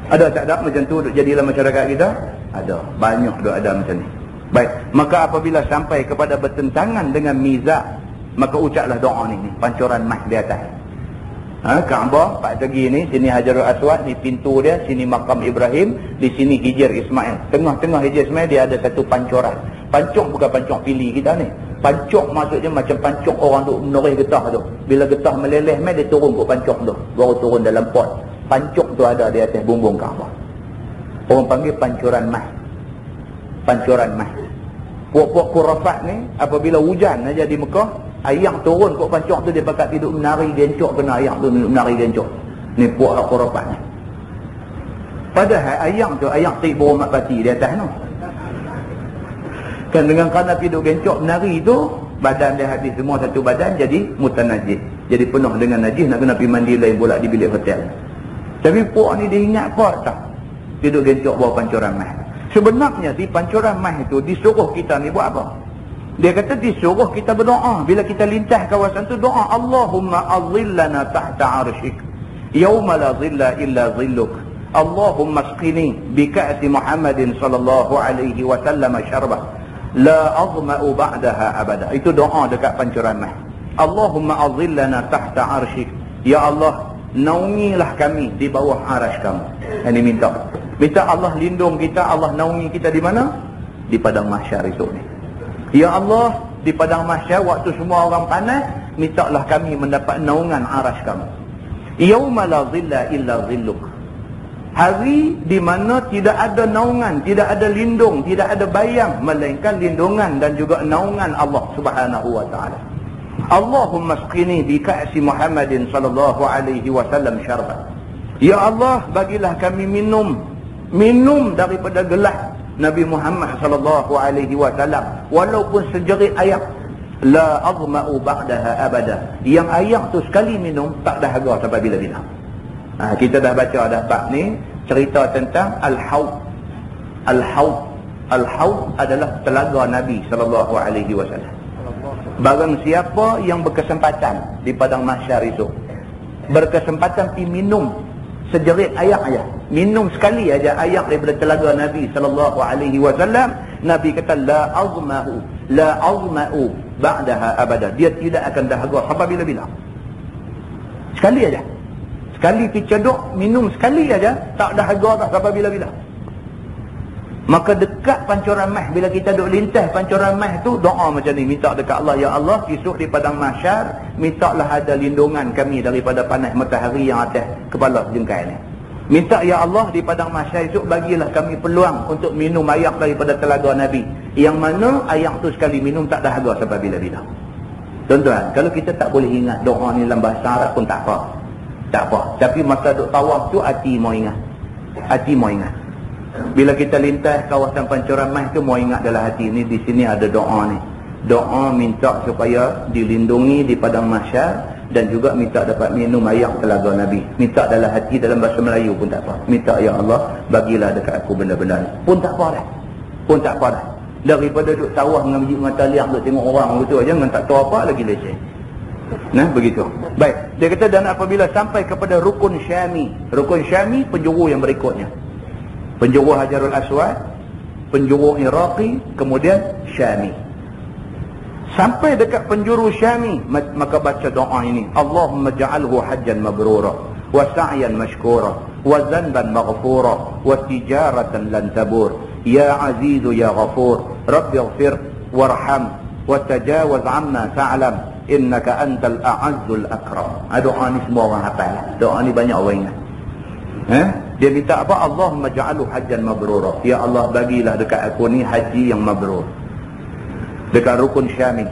Ada tak ada macam tu duk jadi dalam masyarakat kita? Ada. Banyak duk ada macam ni. Baik, maka apabila sampai kepada bertentangan dengan mizah, maka ucaplah doa ni, pancuran mah di atas. Kaabah, Pak Segi ni, sini Hajarul Aswad, ni pintu dia, sini makam Ibrahim, di sini Hijr Ismail. Tengah-tengah Hijr Ismail dia ada satu pancuran. Pancuk bukan pancuk pilih kita ni. Pancuk maksudnya macam pancuk orang tu menoreh getah tu. Bila getah meleleh mai dia turun ke pancuk tu, baru turun dalam pot. Pancuk tu ada di atas bumbung Kaabah. Orang panggil pancuran mah. Pancuran mah. Puak-puak Khurafat ni apabila hujan aja di Mekah, ayam turun kat pancuk tu, dia pakat tidur menari gencok, kena ayam tu menari gencok. Ni puak Khurafat ni. Padahal ayam tu ayam tik berumat pati di atas tu. Kan dengan kerana tidur gencok menari tu, badan dia habis semua satu badan jadi mutanajis. Jadi penuh dengan najis, nak kena pergi mandi lain pula di bilik hotel. Tapi puak ni dia ingat apa tak? Tidur gencok bawah pancuran mah. Sebenarnya si pancuran mah itu disuruh kita ni buat apa? Dia kata disuruh kita berdoa. Bila kita lintas kawasan tu, doa Allahumma azillana tahta arshik yauma la zilla illa zilluk. Allahumma asqini bi ka'si Muhammadin sallallahu alaihi wasallam syarbah la azma'u ba'daha abada. Itu doa dekat pancuran mah. Allahumma azillana tahta arshik. Ya Allah, naungilah kami di bawah arasy kamu. Ini minta Allah lindung kita, Allah naungi kita di mana? Di padang mahsyar esok ni. Ya Allah, di padang mahsyar waktu semua orang panas, mintalah kami mendapat naungan arasy kamu. Yauma la zilla illa zilluk. Hari di mana tidak ada naungan, tidak ada lindung, tidak ada bayang, melainkan lindungan dan juga naungan Allah Subhanahu wa taala. Allahumma asqini bi ka'si Muhammadin sallallahu alaihi wasallam syarban. Ya Allah, bagilah kami minum daripada gelas Nabi Muhammad sallallahu alaihi wasallam, walaupun sejerit air. La azma'u ba'daha abada. Yang air tu sekali minum tak dahaga sampai bila-bila. Kita dah baca dah bab ni, cerita tentang Al-Haud. Al-Haud. Al-Haud adalah telaga Nabi sallallahu alaihi wasallam. Barang siapa yang berkesempatan di padang mahsyar itu, berkesempatan pergi minum sejerit air aja, minum sekali aja air daripada telaga Nabi sallallahu alaihi wasallam, Nabi kata la azma'u ba'daha abada. Dia tidak akan dahaga sampai bila-bila. Sekali aja. Sekali pergi cedok, minum sekali aja, tak dahaga tak sampai bila-bila. Maka dekat pancuran mah, bila kita duk lintas pancuran mah tu, doa macam ni, minta dekat Allah, ya Allah, esok di padang mahsyar, mintalah ada lindungan kami daripada panas matahari yang atas kepala jengkai ni. Minta ya Allah, di padang mahsyar esok bagilah kami peluang untuk minum air daripada telaga Nabi, yang mana air tu sekali minum tak dahaga sampai bila-bila. Tuan-tuan, kalau kita tak boleh ingat doa ni dalam bahasa Arab pun tak apa. Tak apa. Tapi masa duk tawaf tu, hati mau ingat. Hati mau ingat. Bila kita lintas kawasan pancuran mah tu, mau ingat dalam hati ni, di sini ada doa ni. Doa minta supaya dilindungi di padang mahsyar, dan juga minta dapat minum air telaga Nabi. Minta dalam hati, dalam bahasa Melayu pun tak apa. Minta ya Allah, bagilah dekat aku benda-benda ni. Pun tak apa dah. Pun tak apa dah. Daripada duk tawaf dengan biji mata liang, duk tengok orang begitu aja, dengan tak tahu apa lagi leceh. Nah, begitu. Baik. Dia kata, dan apabila sampai kepada Rukun Syami. Rukun Syami, penjuru yang berikutnya. Penjuru Hajarul Aswad, penjuru Iraqi, kemudian Syami. Sampai dekat penjuru Syami, maka baca doa ini. Allahumma ja'alhu hajjan mabrura, wa sa'yan mashkura, wa zanban maghfura, wa tijaratan lan tabur. Ya Azizu ya Ghafur, Rabbi ighfir warham, wa tajawaz amma ta'lam, innaka antal a'azzul akram. Doa ni semua orang hafal. Doa ni banyak orang ingat. Dia minta apa? Allahumma ja'alhu hajjan mabrura. Ya Allah, bagilah dekat aku ni haji yang mabrur. Dekat Rukun Syami.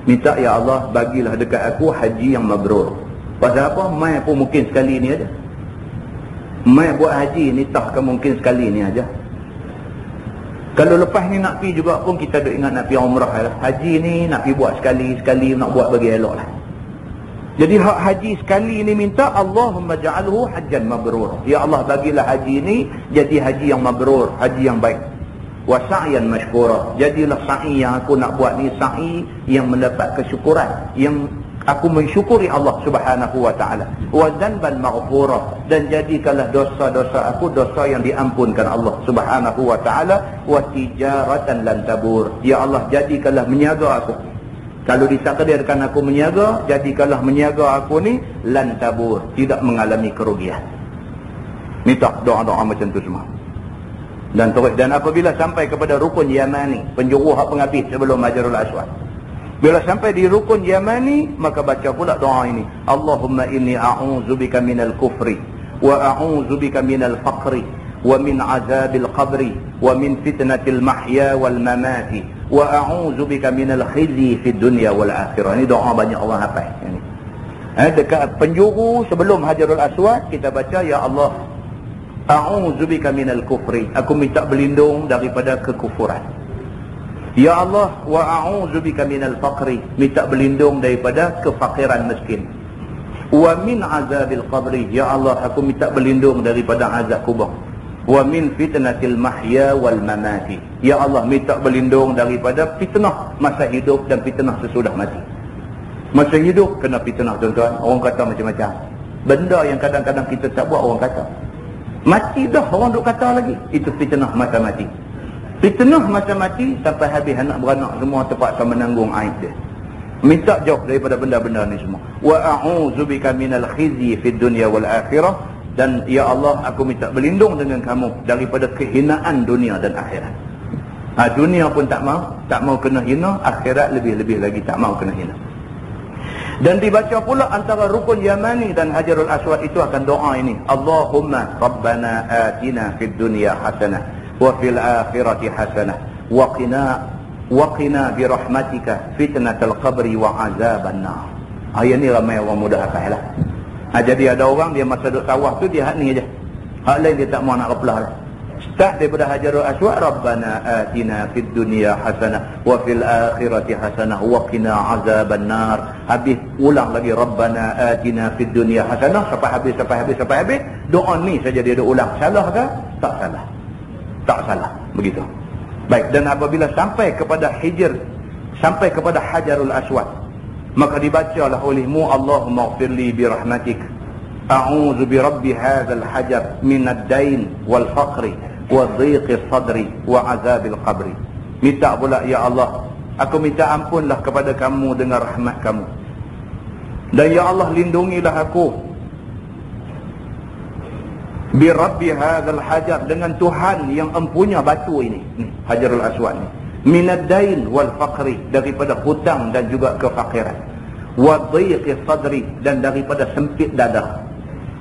Minta ya Allah, bagilah dekat aku haji yang mabrur. Pasal apa? Mai pun mungkin sekali ni aja. Mai buat haji ni tak ke mungkin sekali ni aja. Kalau lepas ni nak pergi juga pun, kita duk ingat nak pergi umrah lah. Haji ni nak pergi buat sekali-sekali, nak buat bagi elok lah. Jadi hak haji sekali ini minta Allahumma ja'alhu hajjan mabrur. Ya Allah, bagilah haji ini jadi haji yang mabrur, haji yang baik. Wa sa'yan mashkura. Jadilah sa'i yang aku nak buat ni sa'i yang mendapat kesyukuran, yang aku mensyukuri Allah Subhanahu wa taala. Wa dzanban maghfura, dan jadikanlah dosa-dosa aku dosa yang diampunkan Allah Subhanahu wa taala. Wa tijaratan lan tabur. Ya Allah, jadikanlah menyaga aku. Kalau ditakdirkan aku menyaga, jadikanlah menyaga aku ni lan tabur, tidak mengalami kerugian. Minta doa-doa macam tu semua. Dan apabila sampai kepada rukun Yamani, penjuru hak penghabis sebelum Hajarul Aswad, bila sampai di rukun Yamani, maka baca pula doa ini. Allahumma inni a'udzubika minal kufri wa a'udzubika minal faqri wa min azabil qabri wa min fitnatil mahya wal mamati wa a'udzubika minal khizyi fid dunya wal akhirah. Ini doa banyak orang hafal ini. Dekat penjuru sebelum Hajarul Aswad kita baca, ya Allah, a'udzubika minal kufri, aku minta berlindung daripada kekufuran. Ya Allah, wa a'udzubika minal faqri, minta berlindung daripada kefakiran miskin. Wa min azabil qabri, ya Allah, aku minta berlindung daripada azab kubur. Wa min fitnatil mahya wal mamati, ya Allah, minta berlindung daripada fitnah masa hidup dan fitnah sesudah mati. Masa hidup kena fitnah, tuan-tuan. Orang kata macam-macam. Benda yang kadang-kadang kita tak buat orang kata. Mati dah orang duk kata lagi. Itu fitnah masa mati. Fitnah masa mati sampai habis anak beranak semua terpaksa menanggung aib dia. Minta jauh daripada benda-benda ni semua. Wa a'udzubika minal khizyi fid dunya wal akhirah, dan ya Allah, aku minta berlindung dengan kamu daripada kehinaan dunia dan akhirat. Dunia pun tak mau kena hina, akhirat lebih-lebih lagi tak mau kena hina. Dan dibaca pula antara rukun Yamani dan Hajarul Aswad itu akan doa ini. Allahumma Rabbana atina fid dunya hasanah wa fil akhirati hasanah wa qina bi rahmatika fitnatal qabri wa azaban nar. Ayat ni ramai orang muda hafal lah. Jadi ada orang dia masa duduk sawah tu dia hak ni aja. Hak lain dia tak mau nak replah lah. Start daripada Hajarul Aswad, Rabbana atina fid dunya hasanah wa fil akhirati hasanah wa qina azaban nar. Habis ulang lagi Rabbana atina fid dunya hasanah sampai habis. Doa ni saja dia ulang. Salah ke? Tak salah. Tak salah. Begitu. Baik, dan apabila sampai kepada Hijr, sampai kepada Hajarul Aswad, maka dibacalah olehmu, Allahumma ighfirli bi rahmatik, a'udzu bi rabbi hadzal hajar minad dain wal faqri wa dhiqis sadri wa azabil qabri. Minta pula, ya Allah, aku minta ampunlah kepada kamu dengan rahmat kamu, dan ya Allah, lindungilah aku bi rabbi hadzal hajar, dengan Tuhan yang empunya batu ini, Hajarul Aswad ni, minad dain wal faqri, daripada hutang dan juga kefakiran, wa dhiqis sadri, dan daripada sempit dada,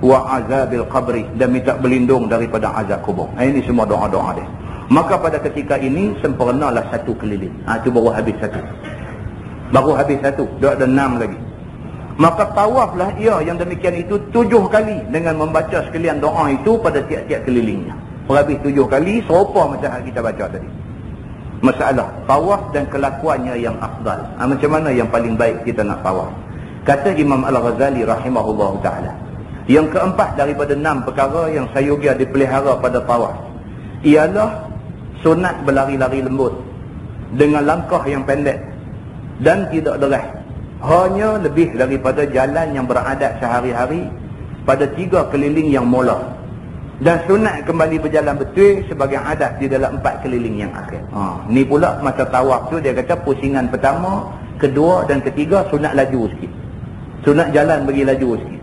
wa azabil qabri, dan minta berlindung daripada azab kubur. Ini semua doa-doa dia. Maka pada ketika ini sempurnalah satu keliling. Itu baru habis satu. Dia ada 6 lagi. Maka tawaflah ia yang demikian itu 7 kali dengan membaca sekalian doa itu pada tiap-tiap kelilingnya. Habis 7 kali serupa macam kita baca tadi. Masalah tawaf dan kelakuannya yang afdal. Macam mana yang paling baik kita nak tawaf? Kata Imam Al-Ghazali rahimahullah ta'ala, yang keempat daripada 6 perkara yang sayogia dipelihara pada tawaf ialah sunat berlari-lari lembut dengan langkah yang pendek dan tidak deras, hanya lebih daripada jalan yang beradat sehari-hari pada 3 keliling yang mula, dan sunat kembali berjalan betul sebagai adat di dalam 4 keliling yang akhir. Ni pula masa tawaf tu dia kata pusingan pertama, kedua dan ketiga sunat laju sikit, sunat jalan bagi laju sikit.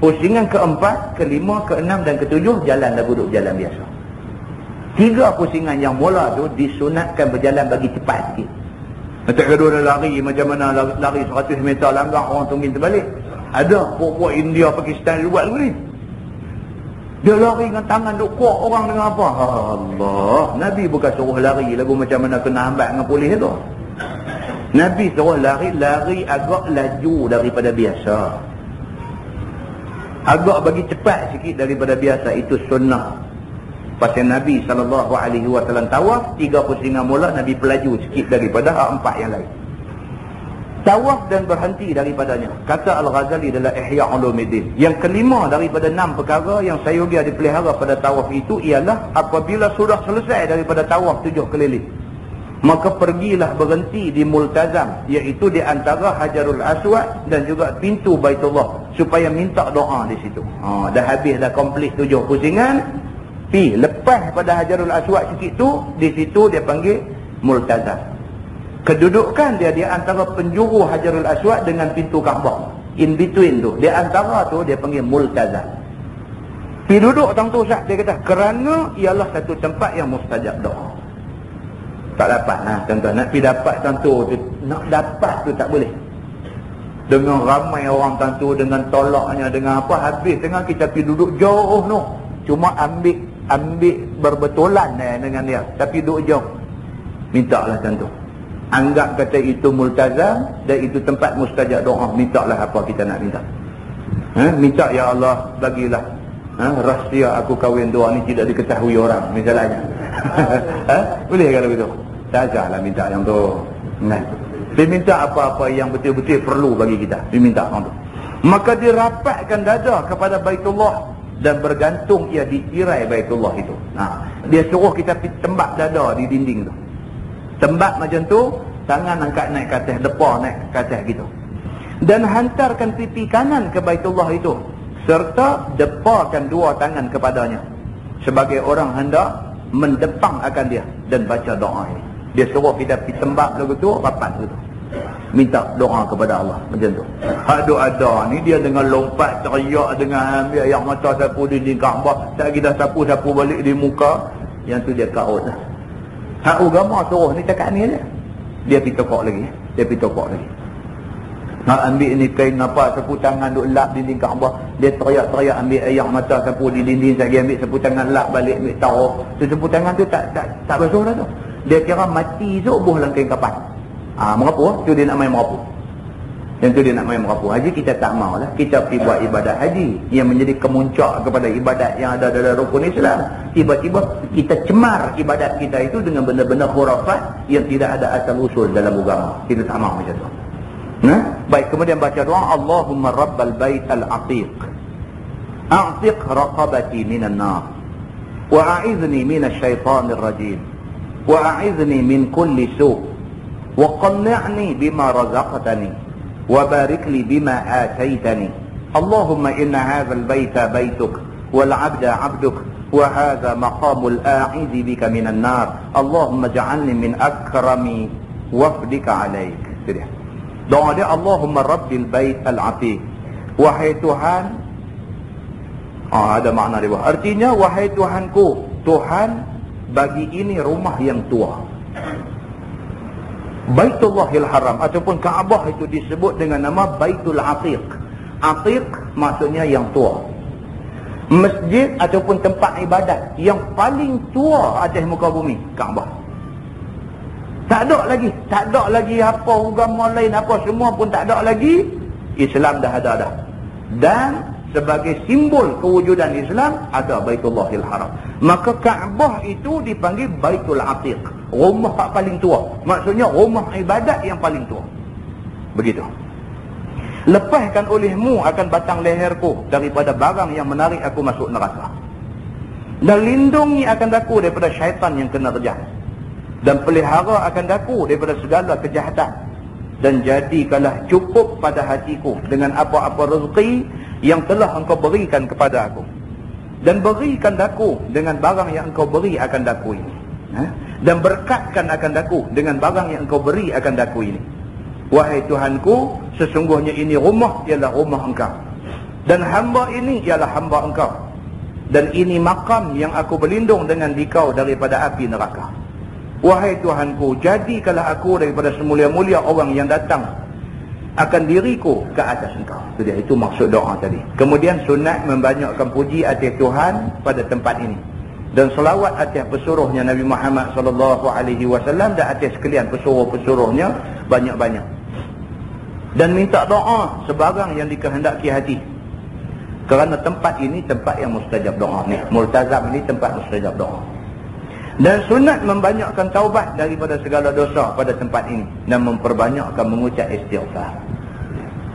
Pusingan keempat, kelima, keenam dan ketujuh jalan dah duduk jalan biasa. 3 pusingan yang mula tu disunatkan berjalan bagi cepat sikit. Tak kedua lari macam mana lari 100 meter langgar orang tungguin terbalik. Ada puak-puak India, Pakistan buat dulu ni. Dia lari dengan tangan duk kuat orang dengan apa? Allah, Nabi bukan suruh lari lagu macam mana kena hambat dengan polis tu. Nabi suruh lari agak laju daripada biasa, agak bagi cepat sikit daripada biasa. Itu sunnah. Pasal Nabi SAW tawaf 3 pusingan mula, Nabi pelaju sikit daripada 4 yang lain. Tawaf dan berhenti daripadanya. Kata Al-Ghazali dalam Ihya Ulumuddin, yang kelima daripada 6 perkara yang sayogia dipelihara pada tawaf itu ialah apabila sudah selesai daripada tawaf 7 keliling, maka pergilah berhenti di Multazam, iaitu di antara Hajarul Aswad dan juga pintu Baitullah, supaya minta doa di situ. Dah habis, dah komplit 7 pusingan, lepas pada Hajarul Aswad sikit tu, di situ dia panggil Multazam. Kedudukan dia di antara penjuru Hajarul Aswad dengan pintu Kaabah, in between tu, di antara tu dia panggil Multazam. Pergi duduk tentu sah, dia kata kerana ialah satu tempat yang mustajab doa. Tak dapat tuan-tuan, nak pergi dapat tentu tu, nak dapat tu tak boleh. Dengan ramai orang tentu, dengan tolaknya, dengan apa, habis dengan kita pergi duduk jauh tu, cuma ambil berbetulan dengan dia, tapi duduk jauh. Mintalah tentu, anggap kata itu Multazam dan itu tempat mustajab doa. Mintalah apa kita nak minta. Minta, ya Allah bagilah rahsia aku kahwin dua ni tidak diketahui orang misalnya. Boleh kalau begitu? Tak salah minta yang tu. Dia minta apa-apa yang betul-betul perlu bagi kita, dia minta orang tu. Maka dirapatkan dada kepada Baitullah dan bergantung ia di tirai Baitullah itu. Dia suruh kita tembak dada di dinding tu. Tembak macam tu, tangan angkat naik ke atas, depa naik ke atas gitu. Dan hantarkan pipi kanan ke Baitullah itu, serta depakan 2 tangan kepadanya, sebagai orang hendak mendepang akan dia dan baca doa ini. Dia suruh kita pergi tembak lagu tu, rapat gitu, minta doa kepada Allah macam tu. Hak ada ni dia dengan lompat teriak, dengan ambil air mata sapu dinding Kaabah, tak kira sapu-sapu balik di muka, yang tu dia kaut lah. Hak agama suruh ni cakap ni aja. Dia pergi tokok lagi. Nak ambil ni kain apa, sapu tangan duk lap dinding Kaabah, dia teriak-teriak ambil air mata sapu di dinding, saya ambil sapu tangan lap balik, ambil taruh. Tu sapu tangan tu tak basuh dah tu. Dia kira mati subuh dalam kain kapan. Merapu, tu dia nak main merapu. Yang tu dia nak main merapu. Haji kita tak maulah. Kita pergi buat ibadat haji yang menjadi kemuncak kepada ibadat yang ada dalam rukun Islam. Tiba-tiba kita cemar ibadat kita itu dengan benda-benda khurafat yang tidak ada asal usul dalam agama. Kita tak mau macam tu. Baik, kemudian baca doa, Allahumma rabbal bait al-atiq, a'tiq raqabati minan nar, wa a'izni minasy syaithanir rajim, wa a'izni min kulli su', wa qanni'ni bima razaqtani, وبارك لي بما آتيتني. اللهم إن هذا البيت بيتك والعبد عبدك وهذا مقام الآعذ بك من النار. اللهم اجعلني من أكرم وفدك عليك. Doa dia, Allahumma rabbil bait al-atiq. Wahai Tuhan, ada makna dia. Artinya, wahai Tuhanku, Tuhan bagi ini rumah yang tua. Baitullahil Haram ataupun Kaabah itu disebut dengan nama Baitul Atiq. Atiq maksudnya yang tua. Masjid ataupun tempat ibadat yang paling tua atas muka bumi, Kaabah. Tak ada lagi apa agama lain apa semua pun tak ada lagi. Islam dah ada dah. Dan sebagai simbol kewujudan Islam ada Baitullahil Haram. Maka Kaabah itu dipanggil Baitul Atiq, rumah yang paling tua. Maksudnya rumah ibadat yang paling tua. Begitu. Lepaskan olehmu akan batang leherku daripada barang yang menarik aku masuk neraka, dan lindungi akan daku daripada syaitan yang kena rejah, dan pelihara akan daku daripada segala kejahatan, dan jadikanlah cukup pada hatiku dengan apa-apa rezeki yang telah engkau berikan kepada aku, dan berikan daku dengan barang yang engkau beri akan daku ini, dan berkatkan akan daku dengan barang yang engkau beri akan daku ini. Wahai Tuhanku, sesungguhnya ini rumah ialah rumah engkau, dan hamba ini ialah hamba engkau, dan ini makam yang aku berlindung dengan dikau daripada api neraka. Wahai Tuhanku, jadikanlah aku daripada semulia-mulia orang yang datang akan diriku ke atas engkau. Itu maksud doa tadi. Kemudian sunat membanyakkan puji atas Tuhan pada tempat ini, dan selawat atas pesuruhnya Nabi Muhammad SAW, dan atas sekalian pesuruh-pesuruhnya banyak-banyak, dan minta doa sebarang yang dikehendaki hati. Kerana tempat ini tempat yang mustajab doa ni. Multazam ini tempat mustajab doa. Dan sunat membanyakkan taubat daripada segala dosa pada tempat ini dan memperbanyakkan mengucap istighfar.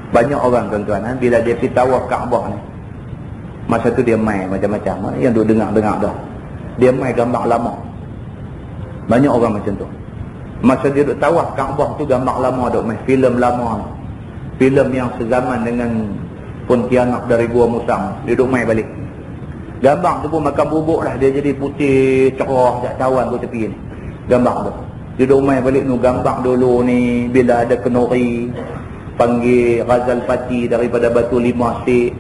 Banyak orang tuan-tuan, bila dia pergi tawaf Kaabah ni, masa tu dia main macam-macam, yang duk dengar-dengar dah. Dia main gambar lama. Banyak orang macam tu. Masa dia duk tawaf Kaabah tu, gambar lama duk main, filem lama. Filem yang sezaman dengan Pontianak dari Gua Musang, dia duk main balik. Gambar tu pun makan bubuk lah, dia jadi putih cerah tak cawan ke tepi ni. Gambar tu dia duk main balik nu, gambar dulu ni bila ada kenuri panggil Ghazal Fatih daripada Batu Lima Stik,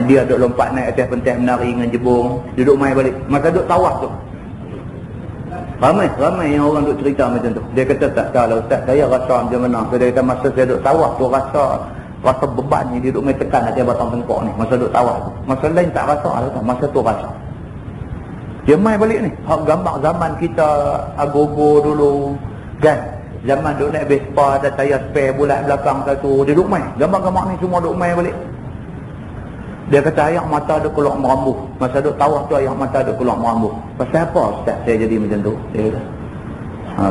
dia duk lompat naik atas pentas menari dengan jebung, dia duk main balik masa duk tawaf tu. Ramai yang orang duk cerita macam tu. Dia kata tak tahu ustaz, saya rasa macam mana. Dia kata masa saya duk tawaf tu rasa beban ni, dia duk main tekan atas batang tengkok ni masa duk tawaf tu. Masa lain tak rasa lah, masa tu rasa. Dia main balik ni, hak gambar zaman kita agogo dulu kan. Zaman duk naik Vespa ada tayar spare bulat belakang satu, dia duk main. Gambar-gambar ni semua duk main balik. Dia kata air mata dia keluar merambuh. Masa duk tawaf tu air mata dia keluar merambuh. Pasal apa ustaz saya jadi macam tu? Dia kata.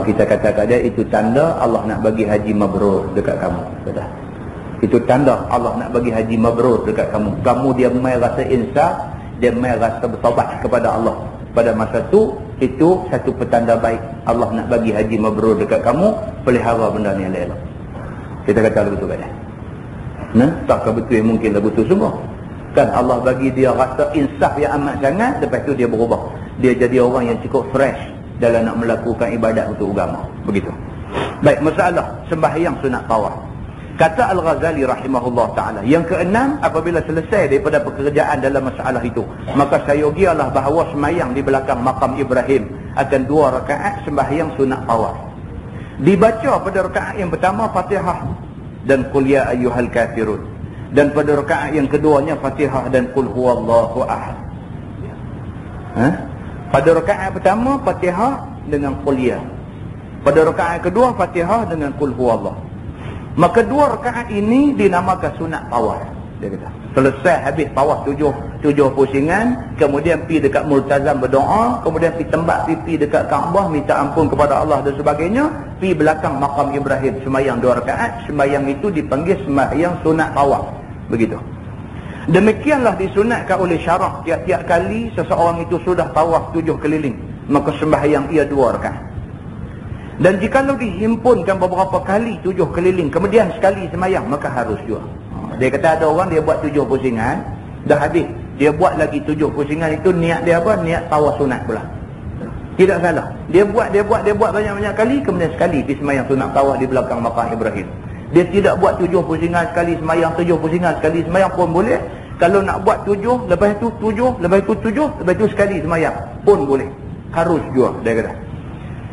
Kita kata kat dia, itu tanda Allah nak bagi haji mabrur dekat kamu. Kata. Itu tanda Allah nak bagi haji mabrur dekat kamu. Kamu dia mai rasa insaf, dia mai rasa bertaubat kepada Allah. Pada masa tu, itu satu petanda baik. Allah nak bagi haji mabrur dekat kamu, pelihara benda ni elok. Kita kata begitu kat dia. Nah, takkah betul yang mungkin lah betul semua. Kan Allah bagi dia rasa insaf yang amat sangat, lepas tu dia berubah. Dia jadi orang yang cukup fresh dalam nak melakukan ibadat untuk agama. Begitu. Baik, masalah sembahyang sunat tawaf. Kata Al-Ghazali rahimahullah ta'ala, yang keenam, apabila selesai daripada pekerjaan dalam masalah itu, maka sayogialah bahawa semayang di belakang makam Ibrahim akan 2 rakaat sembahyang sunat tawaf. Dibaca pada rakaat yang pertama Fatihah dan Qul ya ayyuhal kafirun. Dan pada rakaat yang keduanya Fatihah dan Qul huwallahu ahad. Pada rakaat pertama Fatihah dengan Qul ya. Pada rakaat kedua Fatihah dengan Qul huwallahu. Maka 2 rakaat ini dinamakan sunat tawaf. Dia kata selesai habis tawaf 7 pusingan, kemudian pi dekat Multazam berdoa, kemudian pi tembak pipi dekat Kaabah minta ampun kepada Allah dan sebagainya, pi belakang makam Ibrahim sembahyang 2 rakaat. Sembahyang itu dipanggil sembahyang sunat tawaf. Begitu. Demikianlah disunatkan oleh syarak, tiap-tiap kali seseorang itu sudah tawaf 7 keliling, maka sembahyang ia 2 rakaat. Dan jikalau dihimpunkan beberapa kali 7 keliling, kemudian sekali sembahyang, maka harus juga. Dia kata ada orang dia buat 7 pusingan, dah habis, dia buat lagi 7 pusingan, itu niat dia apa? Niat tawaf sunat pula. Tidak salah. Dia buat banyak-banyak kali, kemudian sekali pergi sembahyang sunat tawaf di belakang makam Ibrahim. Dia tidak buat 7 pusingan sekali sembahyang, 7 pusingan sekali sembahyang pun boleh. Kalau nak buat 7, lepas itu 7, lepas itu 7, lepas itu sekali sembahyang pun boleh. Harus juga, dia kata.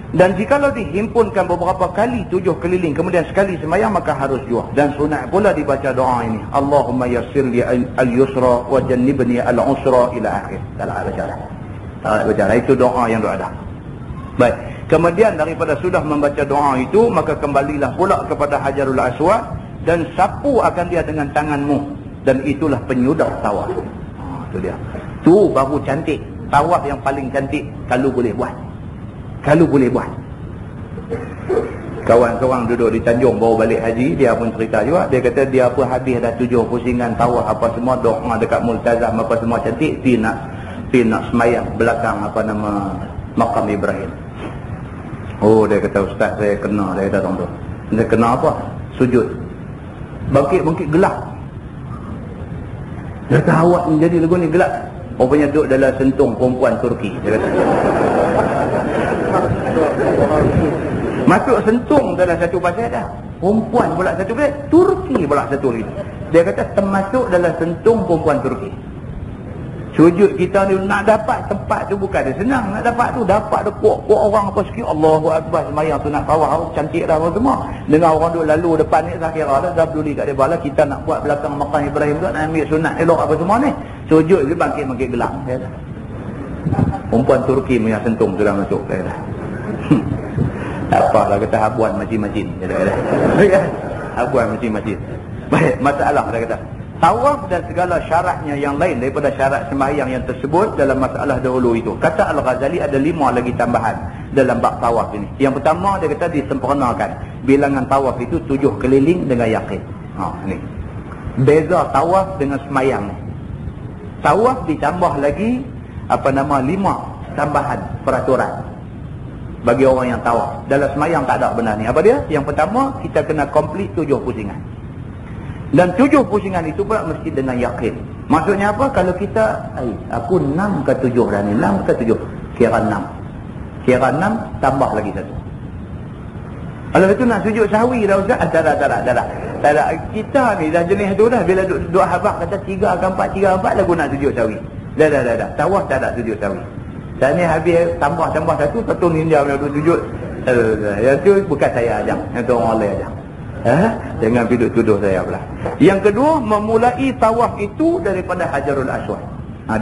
Dan jikalau dihimpunkan beberapa kali 7 keliling, kemudian sekali sembahyang, maka harus juga. Dan sunat pula dibaca doa ini, Allahumma yassir li al-yusra wa jannibni al-usra ila akhir. Tak baca. Itu doa yang ada. Baik. Kemudian daripada sudah membaca doa itu, maka kembalilah pula kepada Hajarul Aswad dan sapu akan dia dengan tanganmu, dan itulah penyudah tawaf. Itu dia. Tu baru cantik. Tawaf yang paling cantik kalau boleh buat. Kalau boleh buat. Kawan-kawan duduk di Tanjung baru balik haji, dia pun cerita juga. Dia kata dia pun habis dah 7 pusingan tawaf apa semua, doa dekat Multazam apa semua cantik, pi nak semayang belakang apa nama makam Ibrahim. Oh, dia kata ustaz saya kena, dia kata tuan-tuan. Dia kena apa? Sujud. Bangkit gelap. Dia kata awak ni jadi lagu ni gelap. Rupanya duduk dalam sentung perempuan Turki, dia kata. Masuk sentung dalam satu pasal dah. Perempuan pula satu pasal, Turki pula satu lagi. Dia kata termasuk dalam sentung perempuan Turki. Sujud kita ni nak dapat tempat tu bukan dia senang. Nak dapat tu, dapat dia kuat-kuat orang apa sikit. Allahu Akbar, semayang tu nak tawaf, cantik dah apa semua. Dengar orang duduk lalu depan ni, saya kira dah peduli kat dia. Bala kita nak buat belakang makam Ibrahim tu, nak ambil sunat elok apa semua ni. Sujud dia bangkit gelap. Perempuan Turki punya sentung sudah masuk. Apalah kata habuan macam-macam. Habuan macam-macam. Baik, masalah dia kata. Tawaf dan segala syaratnya yang lain daripada syarat sembahyang yang tersebut dalam masalah dahulu itu. Kata Al-Ghazali ada 5 lagi tambahan dalam bab tawaf ini. Yang pertama dia kata disempurnakan. Bilangan tawaf itu 7 keliling dengan yakin. Ni. Beza tawaf dengan sembahyang ni. Tawaf ditambah lagi 5 tambahan peraturan bagi orang yang tawaf. Dalam sembahyang tak ada benda ni. Apa dia? Yang pertama kita kena complete 7 pusingan. Dan 7 pusingan itu pula mesti dengan yakin. Maksudnya apa? Kalau kita, aku 6 ke 7 dah ni, 6 ke 7, kira 6. Kira 6 tambah lagi 1. Kalau itu nak sujud sahwi dah Ustaz? Tak ada. Kita ni dah jenis tu dah. Bila duk habak kata 3 ke 4, 3 ke 4 lagu nak sujud sahwi. Dah. Tawaf tak ada sujud sahwi. Dan ni habis tambah 1, satu ninja punya sujud. Yang tu bukan saya ajak. Yang tu orang lain ajak. Jangan duduk tuduh saya pula. Yang kedua, memulai tawaf itu daripada Hajarul Aswad.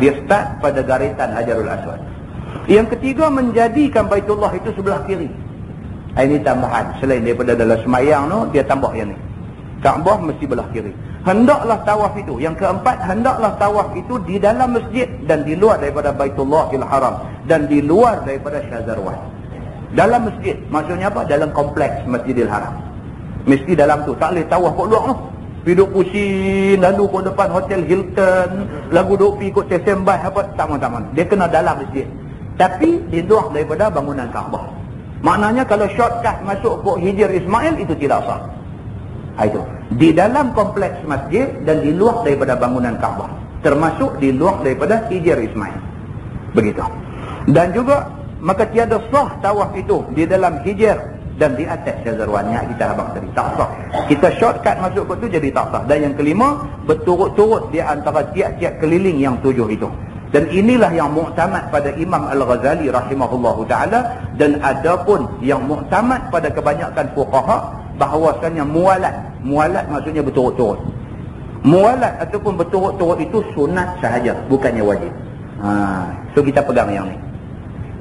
Dia start pada garisan Hajarul Aswad. Yang ketiga, menjadikan Baitullah itu sebelah kiri. Ini tambahan. Selain daripada dalam semayang tu, dia tambah yang ni. Kaabah mesti belah kiri. Hendaklah tawaf itu. Yang keempat, hendaklah tawaf itu di dalam masjid dan di luar daripada Baitullahil Haram dan di luar daripada Syazarwan. Dalam masjid, maksudnya apa? Dalam kompleks Masjidil Haram. Mesti dalam tu. Tak boleh tawaf kat luar tu. Duduk pusing, lalu kat depan Hotel Hilton, lagu duk pergi ikut Sembah apa, tak mana. Dia kena dalam masjid. Tapi di luar daripada bangunan Kaabah. Maknanya kalau shortcut masuk ke Hijr Ismail itu tidak sah. Itu. Di dalam kompleks masjid dan di luar daripada bangunan Kaabah. Termasuk di luar daripada Hijr Ismail. Begitu. Dan juga maka tiada sah tawaf itu di dalam Hijr dan di atas Syazarwannya kita abang tadi. Tak sah. Kita shortcut masuk ke tu jadi tak sah. Dan yang kelima, berturut-turut di antara tiap-tiap keliling yang 7 itu. Dan inilah yang muktamad pada Imam Al-Ghazali rahimahullahu ta'ala. Dan adapun yang muktamad pada kebanyakan fuqaha bahawasanya mualat. Mualat maksudnya berturut-turut. Mualat ataupun berturut-turut itu sunat sahaja, bukannya wajib. So kita pegang yang ni.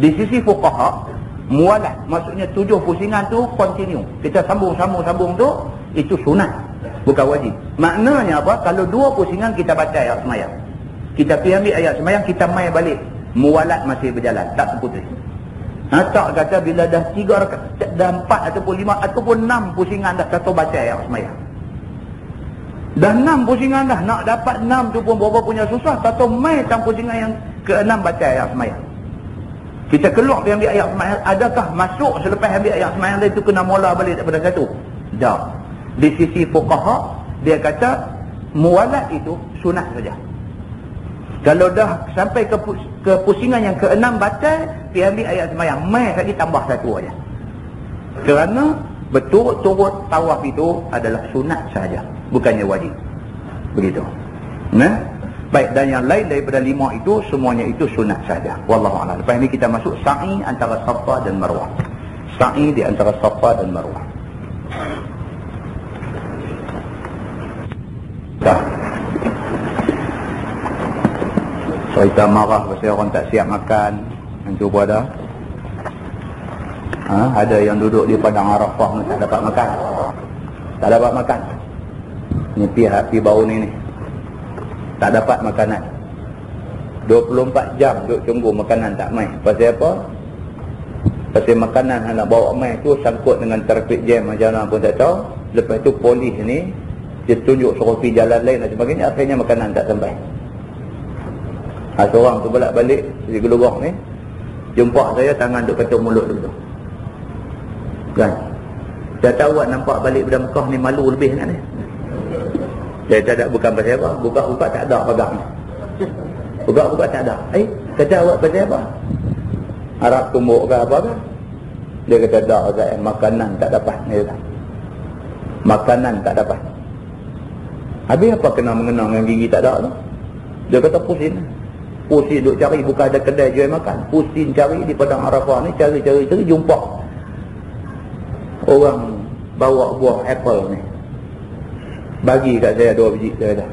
Di sisi fuqaha, mualat maksudnya 7 pusingan tu continue. Kita sambung tu, itu sunat, bukan wajib. Maknanya apa? Kalau 2 pusingan kita baca ayat semayang, kita pergi ambil ayat semayang, kita mai balik, mualat masih berjalan, tak terputus. Tak kata bila dah 3 rakaat, dah 4 ataupun 5 ataupun 6 pusingan dah kata baca ayat semayang. Dah 6 pusingan dah, nak dapat 6 tu pun berapa punya susah. Kata mai tang pusingan yang ke-6 baca ayat semayang. Kita keluar dia ambil ayat semayang, adakah masuk selepas ambil ayat semayang itu kena mula balik daripada satu? Tak. Di sisi fuqaha, dia kata mualat itu sunat saja. Kalau dah sampai ke pusingan yang ke-6 batal, dia ambil ayat semayang, mai lagi tambah 1 aja. Kerana berturut-turut tawaf itu adalah sunat saja, bukannya wajib. Begitu. Baik, dan yang lain daripada 5 itu semuanya itu sunat saja. Wallahu a'lam. Lepas ini kita masuk sa'i antara Safa dan Marwah. Sa'i di antara Safa dan Marwah. Dah. Cerita marah pasal orang tak siap makan. Yang cuba dah. Ada yang duduk di padang Arafah tak dapat makan. Tak dapat makan. Ni pihak bau ni. Tak dapat makanan. 24 jam duduk tunggu makanan tak mai. Pasal apa? Pasal makanan yang nak bawa mai tu sangkut dengan traffic jam macam mana pun tak tahu. Lepas tu polis ni dia tunjuk suruh pergi jalan lain dan sebagainya, akhirnya makanan tak sampai. Seorang tu balik di Gelugong ni jumpa saya, tangan duk ketuk mulut dulu. Kan? Saya tahu awak nampak balik pada Mekah ni malu lebih kan ni. Dia tak ada, bukan pasal apa, buka-buka tak ada pagang. Buka-buka tak ada. Kata awak pasal apa? Harap tumbuk ke apa ke? Dia kata tak, makanan tak dapat. Dia kata, makanan tak dapat. Habis apa kena mengenang yang gigi tak ada tu? Dia kata pusing. Pusing duk cari, bukan ada kedai jual makan. Pusing cari di padang Arafah ni, cari jumpa orang bawa buah apple ni. Bagi kat saya 2 biji, dia kata.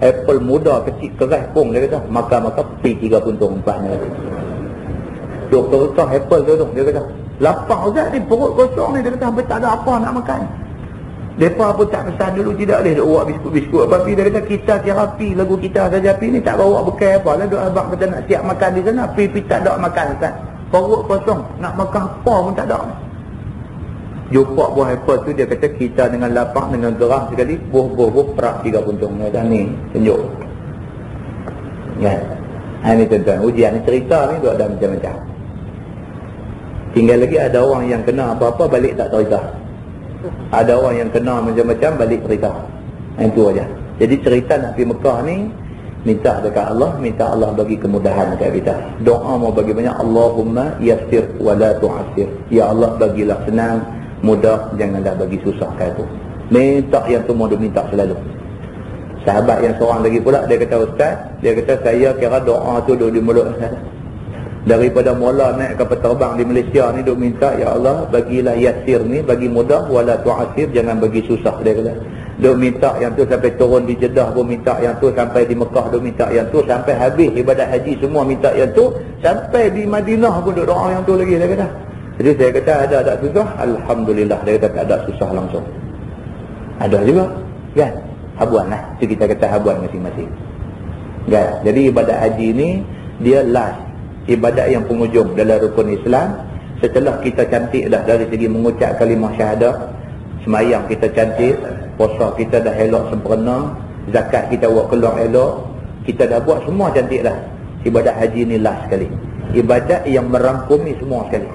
Apple muda, kecil, keras pun, dia kata. Makan-makan, pergi 3 puntung, 4-nya. Doktor kata, apple tu, dia kata. Lapar Ustaz ni, perut kosong ni, dia kata, hampir tak ada apa nak makan. Mereka pun tak pesan dulu, tidak boleh bawa biskut-biskut apa. Tapi dia kata kita terapi lagu kita saja. Api ni tak bawa bekal apa lah. Duk abang kata nak siap makan di sana. Api tak ada makan Ustaz. Perut kosong, nak makan apa pun tak ada. Jumpa buah apple tu, dia kata kita dengan lapang, dengan gerah sekali, buh perak 3 puntung. Dia kata ni, tunjuk. Kan? Ini tuan-tuan, ujian ni cerita ni duk ada macam-macam. Tinggal lagi ada orang yang kena apa-apa balik tak cerita. Ada orang yang kena macam-macam balik cerita. Itu aja. Jadi cerita nak pergi Mekah ni, minta dekat Allah, minta Allah bagi kemudahan dekat kita. Doa mau bagi banyak, Allahumma yassir wa la tu'assir. Ya Allah bagilah senang, mudah, janganlah bagi susah kat tu. Minta yang tu mau minta selalu. Sahabat yang seorang lagi pula, dia kata Ustaz, dia kata saya kira doa tu duduk di mulut saya. Daripada mula naik kapal terbang di Malaysia ni duk minta, ya Allah bagilah yassir ni, bagi mudah, wala tu'assir, jangan bagi susah. Dia kata duk minta yang tu sampai turun di Jeddah pun minta yang tu, sampai di Mekah duk minta yang tu, sampai habis ibadat haji semua minta yang tu, sampai di Madinah pun duk doa yang tu lagi. Dia kata, jadi saya kata ada tak susah? Alhamdulillah. Dia kata tak ada susah langsung. Ada juga kan, habuan lah. Itu kita kata habuan masing-masing kan. Jadi ibadat haji ni dia last ibadat yang penghujung dalam rukun Islam. Setelah kita cantik dah dari segi mengucap kalimah syahadah, semayang kita cantik, puasa kita dah elok sempurna, zakat kita buat keluar elok, kita dah buat semua cantik dah. Ibadat haji ni last sekali. Ibadat yang merangkumi semua sekali.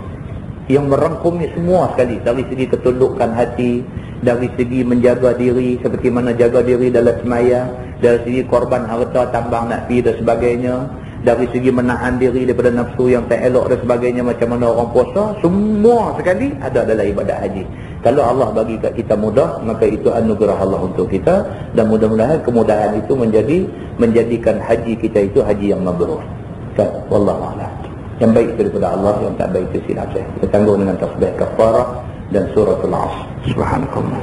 Yang merangkumi semua sekali. Dari segi ketundukan hati, dari segi menjaga diri, seperti mana jaga diri dalam semayang, dari segi korban harta, tambang nak pi dan sebagainya, dari segi menahan diri daripada nafsu yang tak elok dan sebagainya, macam mana orang puasa, semua sekali ada dalam ibadat haji. Kalau Allah bagi kat kita mudah, maka itu anugerah Allah untuk kita, dan mudah-mudahan kemudahan itu menjadikan haji kita itu haji yang mabrur. Kan? Wallahu a'lam. Yang baik itu daripada Allah, yang tak baik itu silap saya. Kita tangguh dengan tasbih kafarah dan suratul Asr. Subhanakallah.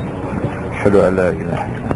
Asyhadu an la ilaha illa anta.